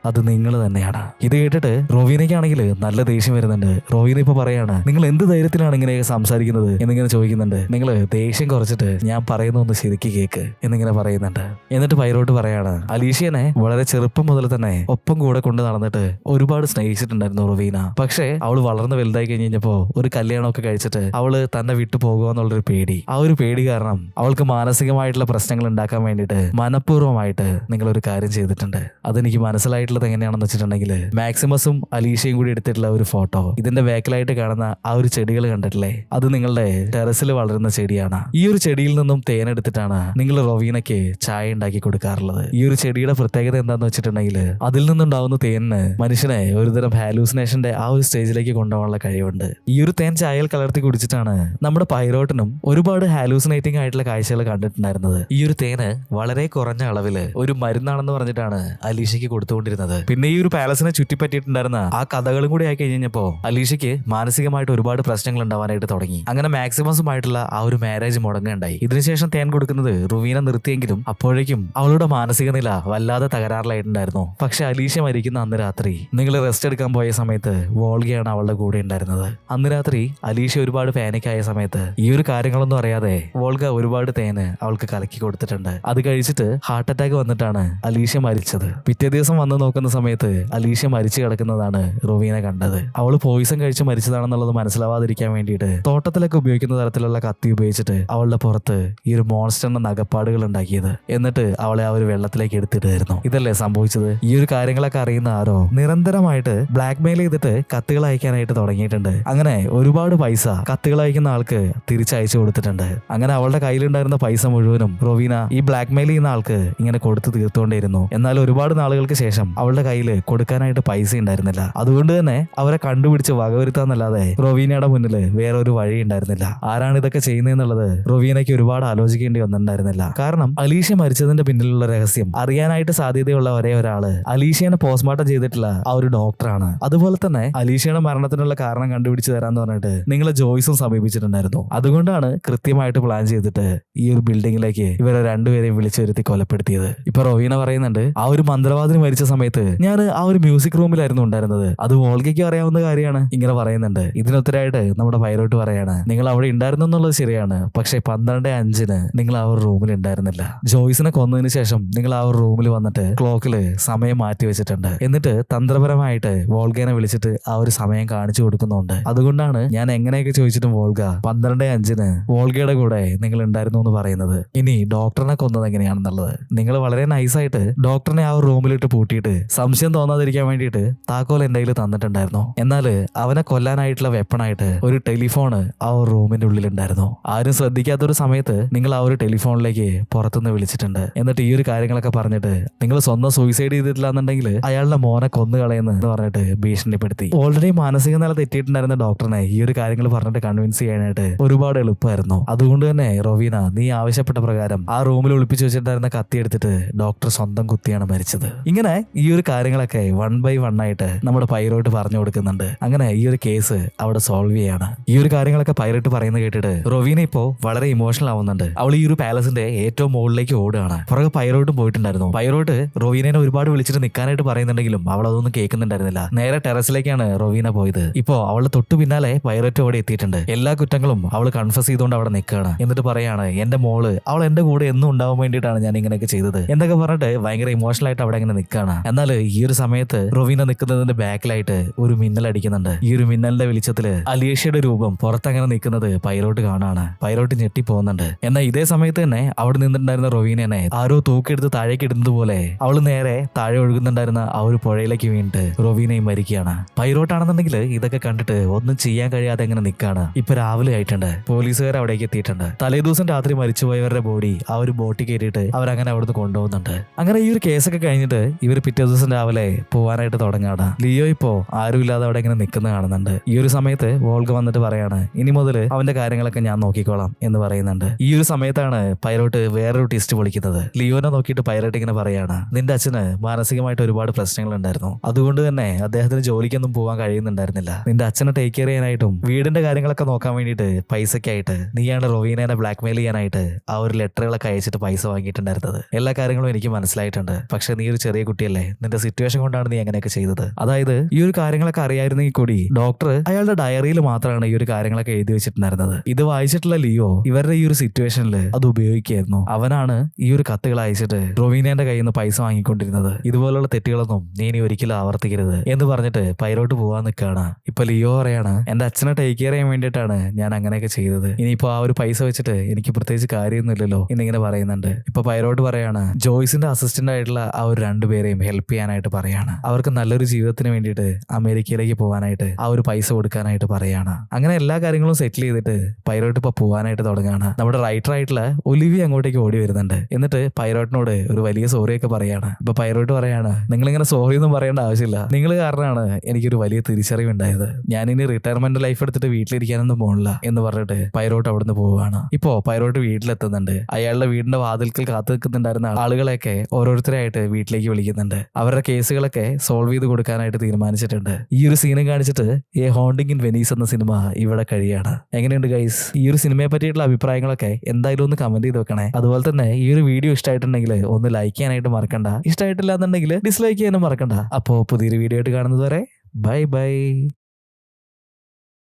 അത് നിങ്ങൾ തന്നെയാണ്. ഇത് കേട്ടിട്ട് റോവീനയ്ക്കാണെങ്കിൽ നല്ല ദേഷ്യം വരുന്നുണ്ട്. റോവീന ഇപ്പൊ പറയാണ് നിങ്ങൾ എന്ത് ധൈര്യത്തിലാണ് ഇങ്ങനെ സംസാരിക്കുന്നത് എന്നിങ്ങനെ ചോദിക്കുന്നുണ്ട്. നിങ്ങൾ ദേഷ്യം കുറച്ചിട്ട് ഞാൻ പറയുന്ന ഒന്ന് ശരിക്ക് കേക്ക് എന്നിങ്ങനെ പറയുന്നുണ്ട്. എന്നിട്ട് പൈറോട്ട് പറയാണ് അലീഷനെ വളരെ ചെറുപ്പം മുതൽ തന്നെ ഒപ്പം കൂടെ കൊണ്ട് നടന്നിട്ട് ഒരുപാട് സ്നേഹിച്ചിട്ടുണ്ടായിരുന്നു റൊവീന. പക്ഷേ അവള് വളർന്ന് വലുതായി കഴിഞ്ഞപ്പോ ഒരു കല്യാണമൊക്കെ കഴിച്ചിട്ട് അവള് തന്നെ വിട്ടു പോകുക എന്നുള്ളൊരു പേടി, ആ ഒരു പേടി കാരണം അവൾക്ക് മാനസികമായിട്ടുള്ള പ്രശ്നങ്ങൾ ഉണ്ടാക്കാൻ വേണ്ടിയിട്ട് മനഃപൂർവ്വമായിട്ട് നിങ്ങളൊരു കാര്യം ചെയ്തിട്ടുണ്ട്. അതെനിക്ക് മനസ്സിലായിട്ടുള്ള എങ്ങനെയാണെന്ന് വെച്ചിട്ടുണ്ടെങ്കിൽ മാക്സിമസും അലീഷയും കൂടി എടുത്തിട്ടുള്ള ഒരു ഫോട്ടോ, ഇതിന്റെ ബാക്കിലായിട്ട് കാണുന്ന ആ ഒരു ചെടികൾ കണ്ടിട്ടില്ലേ, അത് നിങ്ങളുടെ ടെറസിൽ വളരുന്ന ചെടിയാണ്. ഈ ഒരു ചെടിയിൽ നിന്നും തേനെടുത്തിട്ടാണ് നിങ്ങൾ റൊവീനയ്ക്ക് ചായ ഉണ്ടാക്കി കൊടുക്കാറുള്ളത്. ഈ ഒരു ചെടിയുടെ പ്രത്യേകത എന്താന്ന് വെച്ചിട്ടുണ്ടെങ്കിൽ അതിൽ നിന്നുണ്ടാവുന്ന തേനിന് മനുഷ്യനെ ഒരുതരം ഹാലൂസിനേഷന്റെ ആ ഒരു സ്റ്റേജിലേക്ക് കൊണ്ടുപോകാനുള്ള കഴിവുണ്ട്. ഈ ഒരു തേൻ ചായയിൽ കലർത്തി കുടിച്ചിട്ടാണ് നമ്മുടെ പൈറോട്ടിനും ഒരുപാട് ഹാലൂസിനേറ്റിംഗ് ആയിട്ടുള്ള കാഴ്ചകൾ കണ്ടിട്ടുണ്ടായിരുന്നത്. ഈ ഒരു തേന് വളരെ കുറഞ്ഞ അളവില് ഒരു മരുന്നാണെന്ന് പറഞ്ഞിട്ടാണ് അലീഷയ്ക്ക് കൊടുത്തുകൊണ്ടിരുന്നത്. വരുന്നത്. പിന്നെ ഈ ഒരു പാലസിനെ ചുറ്റിപ്പറ്റിയിട്ടുണ്ടായിരുന്ന ആ കഥകളും കൂടി ആയി കഴിഞ്ഞപ്പോ അലീഷയ്ക്ക് മാനസികമായിട്ട് ഒരുപാട് പ്രശ്നങ്ങൾ ഉണ്ടാവാനായിട്ട് തുടങ്ങി. അങ്ങനെ മാക്സിമസുമായിട്ടുള്ള ആ ഒരു മാരേജ് മുടങ്ങുകയുണ്ടായി. ഇതിനുശേഷം തേൻ കൊടുക്കുന്നത് റുവീന നിർത്തിയെങ്കിലും അപ്പോഴേക്കും അവളുടെ മാനസിക നില വല്ലാതെ തകരാറിലായിട്ടുണ്ടായിരുന്നു. പക്ഷെ അലീഷ മരിക്കുന്ന അന്ന് രാത്രി നിങ്ങൾ റെസ്റ്റ് എടുക്കാൻ പോയ സമയത്ത് വോൾഗയാണ് അവളുടെ കൂടെ ഉണ്ടായിരുന്നത്. അന്ന് രാത്രി അലീഷ ഒരുപാട് പാനിക് ആയ സമയത്ത് ഈ ഒരു കാര്യങ്ങളൊന്നും അറിയാതെ വോൾഗ ഒരുപാട് തേന് അവൾക്ക് കലക്കി കൊടുത്തിട്ടുണ്ട്. അത് കഴിച്ചിട്ട് ഹാർട്ട് അറ്റാക്ക് വന്നിട്ടാണ് അലീഷ മരിച്ചത്. പിറ്റേ ദിവസം വന്ന് നോക്കുന്ന സമയത്ത് അലീഷ മരിച്ചു കിടക്കുന്നതാണ് റുവീന കണ്ടത്. അവള് പോയിസൺ കഴിച്ച് മരിച്ചതാണെന്നുള്ളത് മനസ്സിലാവാതിരിക്കാൻ വേണ്ടിയിട്ട് തോട്ടത്തിലൊക്കെ ഉപയോഗിക്കുന്ന തരത്തിലുള്ള കത്തി ഉപയോഗിച്ചിട്ട് അവളുടെ പുറത്ത് ഈ ഒരു മോൺസ്റ്ററിന്റെ നഗപ്പാടുകൾ ഉണ്ടാക്കിയത്. എന്നിട്ട് അവളെ ആ ഒരു വെള്ളത്തിലേക്ക് എടുത്തിട്ടായിരുന്നു. ഇതല്ലേ സംഭവിച്ചത്? ഈ ഒരു കാര്യങ്ങളൊക്കെ അറിയുന്ന ആരോ നിരന്തരമായിട്ട് ബ്ലാക്ക് മെയിൽ ചെയ്തിട്ട് കത്തുകൾ അയക്കാനായിട്ട് തുടങ്ങിയിട്ടുണ്ട്. അങ്ങനെ ഒരുപാട് പൈസ കത്തുകൾ അയക്കുന്ന ആൾക്ക് തിരിച്ചയച്ചു കൊടുത്തിട്ടുണ്ട്. അങ്ങനെ അവളുടെ കയ്യിലുണ്ടായിരുന്ന പൈസ മുഴുവനും റൊവീന ഈ ബ്ലാക്ക് മെയിൽ ചെയ്യുന്ന ആൾക്ക് ഇങ്ങനെ കൊടുത്തു തീർത്തുകൊണ്ടിരുന്നു. എന്നാൽ ഒരുപാട് നാളുകൾക്ക് ശേഷം അവളുടെ കയ്യിൽ കൊടുക്കാനായിട്ട് പൈസ ഉണ്ടായിരുന്നില്ല. അതുകൊണ്ട് തന്നെ അവരെ കണ്ടുപിടിച്ച് വകവരുത്താന്നല്ലാതെ റൊവീനയുടെ മുന്നിൽ വേറെ ഒരു വഴി ഉണ്ടായിരുന്നില്ല. ആരാണ് ഇതൊക്കെ ചെയ്യുന്നതെന്നുള്ളത് റൊവീനയ്ക്ക് ഒരുപാട് ആലോചിക്കേണ്ടി വന്നിട്ടുണ്ടായിരുന്നില്ല. കാരണം അലീഷ മരിച്ചതിന്റെ പിന്നിലുള്ള രഹസ്യം അറിയാനായിട്ട് സാധ്യതയുള്ള ഒരേ ഒരാള് അലീഷയെ പോസ്റ്റ്മോർട്ടം ചെയ്തിട്ടുള്ള ആ ഒരു ഡോക്ടറാണ്. അതുപോലെ തന്നെ അലീഷയുടെ മരണത്തിനുള്ള കാരണം കണ്ടുപിടിച്ച് തരാന്ന് പറഞ്ഞിട്ട് നിങ്ങളെ ജോയ്സും സമീപിച്ചിട്ടുണ്ടായിരുന്നു. അതുകൊണ്ടാണ് കൃത്യമായിട്ട് പ്ലാൻ ചെയ്തിട്ട് ഈ ഒരു ബിൽഡിങ്ങിലേക്ക് ഇവരെ രണ്ടുപേരെയും വിളിച്ചു വരുത്തി കൊലപ്പെടുത്തിയത്. ഇപ്പൊ റൊവീന പറയുന്നുണ്ട്, ആ ഒരു മന്ത്രവാദിനി മരിച്ച സമയത്ത് ഞാൻ ആ ഒരു മ്യൂസിക് റൂമിലായിരുന്നു ഉണ്ടായിരുന്നത്. അത് വോൾഗയ്ക്ക് അറിയാവുന്ന കാര്യമാണ്. ഇങ്ങനെ പറയുന്നുണ്ട്. ഇതിനുത്തരായിട്ട് നമ്മുടെ പൈലോട്ട് പറയാണ്, നിങ്ങൾ അവിടെ ഉണ്ടായിരുന്നു എന്നുള്ളത് ശരിയാണ്, പക്ഷെ 12:05 നിങ്ങൾ ആ ഒരു റൂമിൽ ഉണ്ടായിരുന്നില്ല. ജോയ്സിനെ കൊന്നതിന് ശേഷം നിങ്ങൾ ആ ഒരു റൂമിൽ വന്നിട്ട് ക്ലോക്കില് സമയം മാറ്റി വെച്ചിട്ടുണ്ട്. എന്നിട്ട് തന്ത്രപരമായിട്ട് വോൾഗനെ വിളിച്ചിട്ട് ആ ഒരു സമയം കാണിച്ചു കൊടുക്കുന്നുണ്ട്. അതുകൊണ്ടാണ് ഞാൻ എങ്ങനെയൊക്കെ ചോദിച്ചിട്ടും വോൾഗ 12:05 വോൾഗയുടെ കൂടെ നിങ്ങൾ ഉണ്ടായിരുന്നു എന്ന് പറയുന്നത്. ഇനി ഡോക്ടറിനെ കൊന്നത് എങ്ങനെയാണെന്നുള്ളത് നിങ്ങൾ വളരെ നൈസായിട്ട് ഡോക്ടറിനെ ആ ഒരു റൂമിലിട്ട് പൂട്ടിയിട്ട് സംശയം തോന്നാതിരിക്കാൻ വേണ്ടിയിട്ട് താക്കോൽ എന്റെ കയ്യിൽ തന്നിട്ടുണ്ടായിരുന്നു. എന്നാൽ അവനെ കൊല്ലാനായിട്ടുള്ള വെപ്പണായിട്ട് ഒരു ടെലിഫോണ് ആ ഒരു റൂമിന്റെ ഉള്ളിലുണ്ടായിരുന്നു. ആരും ശ്രദ്ധിക്കാത്തൊരു സമയത്ത് നിങ്ങൾ ആ ഒരു ടെലിഫോണിലേക്ക് പുറത്തുനിന്ന് വിളിച്ചിട്ടുണ്ട്. എന്നിട്ട് ഈ ഒരു കാര്യങ്ങളൊക്കെ പറഞ്ഞിട്ട് നിങ്ങൾ സ്വന്തം സൂയിസൈഡ് ചെയ്തിട്ടില്ല എന്നുണ്ടെങ്കിൽ അയാളുടെ മോനെ കൊന്നുകളയെന്ന് പറഞ്ഞിട്ട് ഭീഷണിപ്പെടുത്തി. ഓൾറെഡി മാനസിക നില തെറ്റിയിട്ടുണ്ടായിരുന്ന ഡോക്ടറിനെ ഈ ഒരു കാര്യങ്ങൾ പറഞ്ഞിട്ട് കൺവിൻസ് ചെയ്യാനായിട്ട് ഒരുപാട് എളുപ്പമായിരുന്നു. അതുകൊണ്ട് തന്നെ റൊവീന നീ ആവശ്യപ്പെട്ട പ്രകാരം ആ റൂമിൽ ഒളിപ്പിച്ചു വെച്ചിട്ടുണ്ടായിരുന്ന കത്തി എടുത്തിട്ട് ഡോക്ടർ സ്വന്തം കുത്തിയാണ് മരിച്ചത്. ഇങ്ങനെ ഈ ഒരു കാര്യങ്ങളൊക്കെ 1 by 1 ആയിട്ട് നമ്മുടെ പൈലോട്ട് പറഞ്ഞു കൊടുക്കുന്നുണ്ട്. അങ്ങനെ ഈ ഒരു കേസ് അവിടെ സോൾവ് ചെയ്യാണ്. ഈ ഒരു കാര്യങ്ങളൊക്കെ പൈലറ്റ് പറയുന്നത് കേട്ടിട്ട് റൊവീന ഇപ്പോ വളരെ ഇമോഷണൽ ആവുന്നുണ്ട്. അവൾ ഈ ഒരു പാലസിന്റെ ഏറ്റവും മുകളിലേക്ക് ഓടുകയാണ്. പുറകെ പൈലോട്ടും പോയിട്ടുണ്ടായിരുന്നു. പൈലോട്ട് റൊവീനെ ഒരുപാട് വിളിച്ചിട്ട് നിൽക്കാനായിട്ട് പറയുന്നുണ്ടെങ്കിലും അവൾ അതൊന്നും കേൾക്കുന്നുണ്ടായിരുന്നില്ല. നേരെ ടെറസിലേക്കാണ് റൊവീന പോയത്. ഇപ്പോ അവളുടെ തൊട്ടു പിന്നാലെ പൈലറ്റ് അവിടെ എത്തിയിട്ടുണ്ട്. എല്ലാ കുറ്റങ്ങളും അവൾ കൺഫസ് ചെയ്തുകൊണ്ട് അവിടെ നിൽക്കുകയാണ്. എന്നിട്ട് പറയാണ്, എന്റെ മോള് അവൾ എന്റെ കൂടെ എന്നും ഉണ്ടാവാൻ വേണ്ടിയിട്ടാണ് ഞാൻ ഇങ്ങനെയൊക്കെ ചെയ്തത് എന്നൊക്കെ പറഞ്ഞിട്ട് ഭയങ്കര ഇമോഷണൽ ആയിട്ട് അവിടെ ഇങ്ങനെ നിൽക്കുകയാണ്. എന്നാൽ ഈ ഒരു സമയത്ത് റൊവീന നിൽക്കുന്നതിന്റെ ബാക്കിലായിട്ട് ഒരു മിന്നൽ അടിക്കുന്നുണ്ട്. ഈ ഒരു മിന്നലിന്റെ വെളിച്ചത്തില് അലീഷയുടെ രൂപം പുറത്തങ്ങനെ നിൽക്കുന്നത് പൈലോട്ട് കാണാണ്. പൈലോട്ട് ഞെട്ടി പോകുന്നുണ്ട്. എന്നാൽ ഇതേ സമയത്ത് തന്നെ അവിടെ നിന്നിട്ടുണ്ടായിരുന്ന റൊവീനെ ആരോ തൂക്കിയെടുത്ത് താഴേക്ക് ഇടുന്നത് പോലെ അവള് നേരെ താഴെ ഒഴുകുന്നുണ്ടായിരുന്ന ആ ഒരു പുഴയിലേക്ക് വീണിട്ട് റൊവീനയും മരിക്കുകയാണ്. പൈലോട്ടാണെന്നുണ്ടെങ്കിൽ ഇതൊക്കെ കണ്ടിട്ട് ഒന്നും ചെയ്യാൻ കഴിയാതെ അങ്ങനെ നിൽക്കാണ്. ഇപ്പൊ രാവിലെ ആയിട്ടുണ്ട്. പോലീസുകാർ അവിടേക്ക് എത്തിയിട്ടുണ്ട്. തലേദിവസം രാത്രി മരിച്ചുപോയവരുടെ ബോഡി ആ ഒരു ബോട്ടിൽ കയറിയിട്ട് അവരങ്ങനെ അവിടുന്ന് കൊണ്ടുപോകുന്നുണ്ട്. അങ്ങനെ ഈ ഒരു കേസൊക്കെ കഴിഞ്ഞിട്ട് ഇവർ പിറ്റേ ദിവസം രാവിലെ പോവാനായിട്ട് തുടങ്ങാണ്. ലിയോ ഇപ്പോ ആരുമില്ലാതെ അവിടെ ഇങ്ങനെ നിൽക്കുന്നത് കാണുന്നുണ്ട്. ഈ ഒരു സമയത്ത് വോൾഗ വന്നിട്ട് പറയാണ്, ഇനി മുതൽ അവന്റെ കാര്യങ്ങളൊക്കെ ഞാൻ നോക്കിക്കോളാം എന്ന് പറയുന്നുണ്ട്. ഈ ഒരു സമയത്താണ് പൈലോട്ട് വേറൊരു ടെസ്റ്റ് വിളിക്കുന്നത്. ലിയോനെ നോക്കിയിട്ട് പൈലറ്റ് ഇങ്ങനെ പറയാണ്, നിന്റെ അച്ഛന് മാനസികമായിട്ട് ഒരുപാട് പ്രശ്നങ്ങൾ ഉണ്ടായിരുന്നു. അതുകൊണ്ട് തന്നെ അദ്ദേഹത്തിന് ജോലിക്കൊന്നും പോകാൻ കഴിയുന്നുണ്ടായിരുന്നില്ല. നിന്റെ അച്ഛനെ ടേക്ക് കെയർ ചെയ്യാനായിട്ടും വീടിന്റെ കാര്യങ്ങളൊക്കെ നോക്കാൻ വേണ്ടിയിട്ട് പൈസക്കായിട്ട് നീയാണ് റൊവീനെ ബ്ലാക്ക് മെയിൽ ചെയ്യാനായിട്ട് ആ ഒരു ലെറ്ററുകളൊക്കെ അയച്ചിട്ട് പൈസ വാങ്ങിയിട്ടുണ്ടായിരുന്നത്. എല്ലാ കാര്യങ്ങളും എനിക്ക് മനസ്സിലായിട്ടുണ്ട്. പക്ഷെ നീ ഒരു ചെറിയ കുട്ടിയല്ലേ, നിന്റെ സിറ്റുവേഷൻ കൊണ്ടാണ് നീ അങ്ങനെയൊക്കെ ചെയ്തത്. അതായത് ഈ ഒരു കാര്യങ്ങളൊക്കെ അറിയായിരുന്നെങ്കിൽ കൂടി ഡോക്ടർ അയാളുടെ ഡയറിയിൽ മാത്രമാണ് ഈ ഒരു കാര്യങ്ങളൊക്കെ എഴുതി വെച്ചിട്ടുണ്ടായിരുന്നത്. ഇത് വായിച്ചിട്ടുള്ള ലിയോ ഇവരുടെ ഈ ഒരു സിറ്റുവേഷനിൽ അത് ഉപയോഗിക്കുകയായിരുന്നു. അവനാണ് ഈ ഒരു കത്തുകൾ അയച്ചിട്ട് റൊവീനയുടെ കയ്യിൽ നിന്ന് പൈസ വാങ്ങിക്കൊണ്ടിരുന്നത്. ഇതുപോലുള്ള തെറ്റുകളൊന്നും നീ ഇനി ഒരിക്കലും ആവർത്തിക്കരുത് എന്ന് പറഞ്ഞിട്ട് പൈലോട്ട് പോവാൻ നിൽക്കുകയാണ്. ഇപ്പൊ ലിയോ പറയാണ്, എന്റെ അച്ഛനെ ടേക്ക് കെയർ ചെയ്യാൻ വേണ്ടിയിട്ടാണ് ഞാൻ അങ്ങനെയൊക്കെ ചെയ്തത്. ഇനിയിപ്പോ ആ ഒരു പൈസ വെച്ചിട്ട് എനിക്ക് പ്രത്യേകിച്ച് കാര്യമൊന്നുമില്ലല്ലോ എന്നിങ്ങനെ പറയുന്നുണ്ട്. ഇപ്പൊ പൈലോട്ട് പറയാണ്, ജോയ്സിന്റെ അസിസ്റ്റന്റ് ആയിട്ടുള്ള ആ ഒരു രണ്ടുപേരെയും ഹെൽപ്പ് ചെയ്യാനായിട്ട് പറയാണ്. അവർക്ക് നല്ലൊരു ജീവിതത്തിന് വേണ്ടിയിട്ട് അമേരിക്കയിലേക്ക് പോകാനായിട്ട് ആ ഒരു പൈസ കൊടുക്കാനായിട്ട് പറയാണ്. അങ്ങനെ എല്ലാ കാര്യങ്ങളും സെറ്റിൽ ചെയ്തിട്ട് പൈലോട്ട് ഇപ്പൊ പോകാനായിട്ട് തുടങ്ങുകയാണ്. നമ്മുടെ റൈറ്റർ ആയിട്ടുള്ള ഒലിവി അങ്ങോട്ടേക്ക് ഓടി വരുന്നുണ്ട്. എന്നിട്ട് പൈലോട്ടിനോട് ഒരു വലിയ സോറിയൊക്കെ പറയാണ്. ഇപ്പൊ പൈലോട്ട് പറയാണ്, നിങ്ങളിങ്ങനെ സോറി ഒന്നും പറയേണ്ട ആവശ്യമില്ല, നിങ്ങൾ കാരണമാണ് എനിക്കൊരു വലിയ തിരിച്ചറിവ് ഉണ്ടായത്. ഞാനിനി റിട്ടയർമെന്റ് ലൈഫ് എടുത്തിട്ട് വീട്ടിലിരിക്കാനൊന്നും പോണില്ല എന്ന് പറഞ്ഞിട്ട് പൈലോട്ട് അവിടുന്ന് പോവുകയാണ്. ഇപ്പോ പൈലോട്ട് വീട്ടിലെത്തുന്നുണ്ട്. അയാളുടെ വീടിന്റെ വാതിൽക്കൽ കാത്തു നിൽക്കുന്നുണ്ടായിരുന്ന ആളുകളെയൊക്കെ ഓരോരുത്തരായിട്ട് വീട്ടിലേക്ക് വിളിക്കുന്നുണ്ട്. അവരുടെ കേസുകളൊക്കെ സോൾവ് ചെയ്ത് കൊടുക്കാനായിട്ട് തീരുമാനിച്ചിട്ടുണ്ട്. ഈ ഒരു സീനെ കാണിച്ചിട്ട് എ ഹോണ്ടിങ് ഇൻ വെനീസ് എന്ന സിനിമ ഇവിടെ കഴിയാണ്. എങ്ങനെയുണ്ട് ഗൈസ്? ഈ ഒരു സിനിമയെ പറ്റിയിട്ടുള്ള അഭിപ്രായങ്ങളൊക്കെ എന്തായാലും ഒന്ന് കമന്റ് ചെയ്ത് വെക്കണേ. അതുപോലെ തന്നെ ഈ ഒരു വീഡിയോ ഇഷ്ടമായിട്ടുണ്ടെങ്കിൽ ഒന്ന് ലൈക്ക് ചെയ്യാനായിട്ട് മറക്കണ്ട. ഇഷ്ടമായിട്ടില്ല എന്നുണ്ടെങ്കിൽ ഡിസ്ലൈക്ക് ചെയ്യാനും മറക്കണ്ട. അപ്പോൾ പുതിയൊരു വീഡിയോ ആയിട്ട് കാണുന്നത് വരെ ബൈ ബൈ.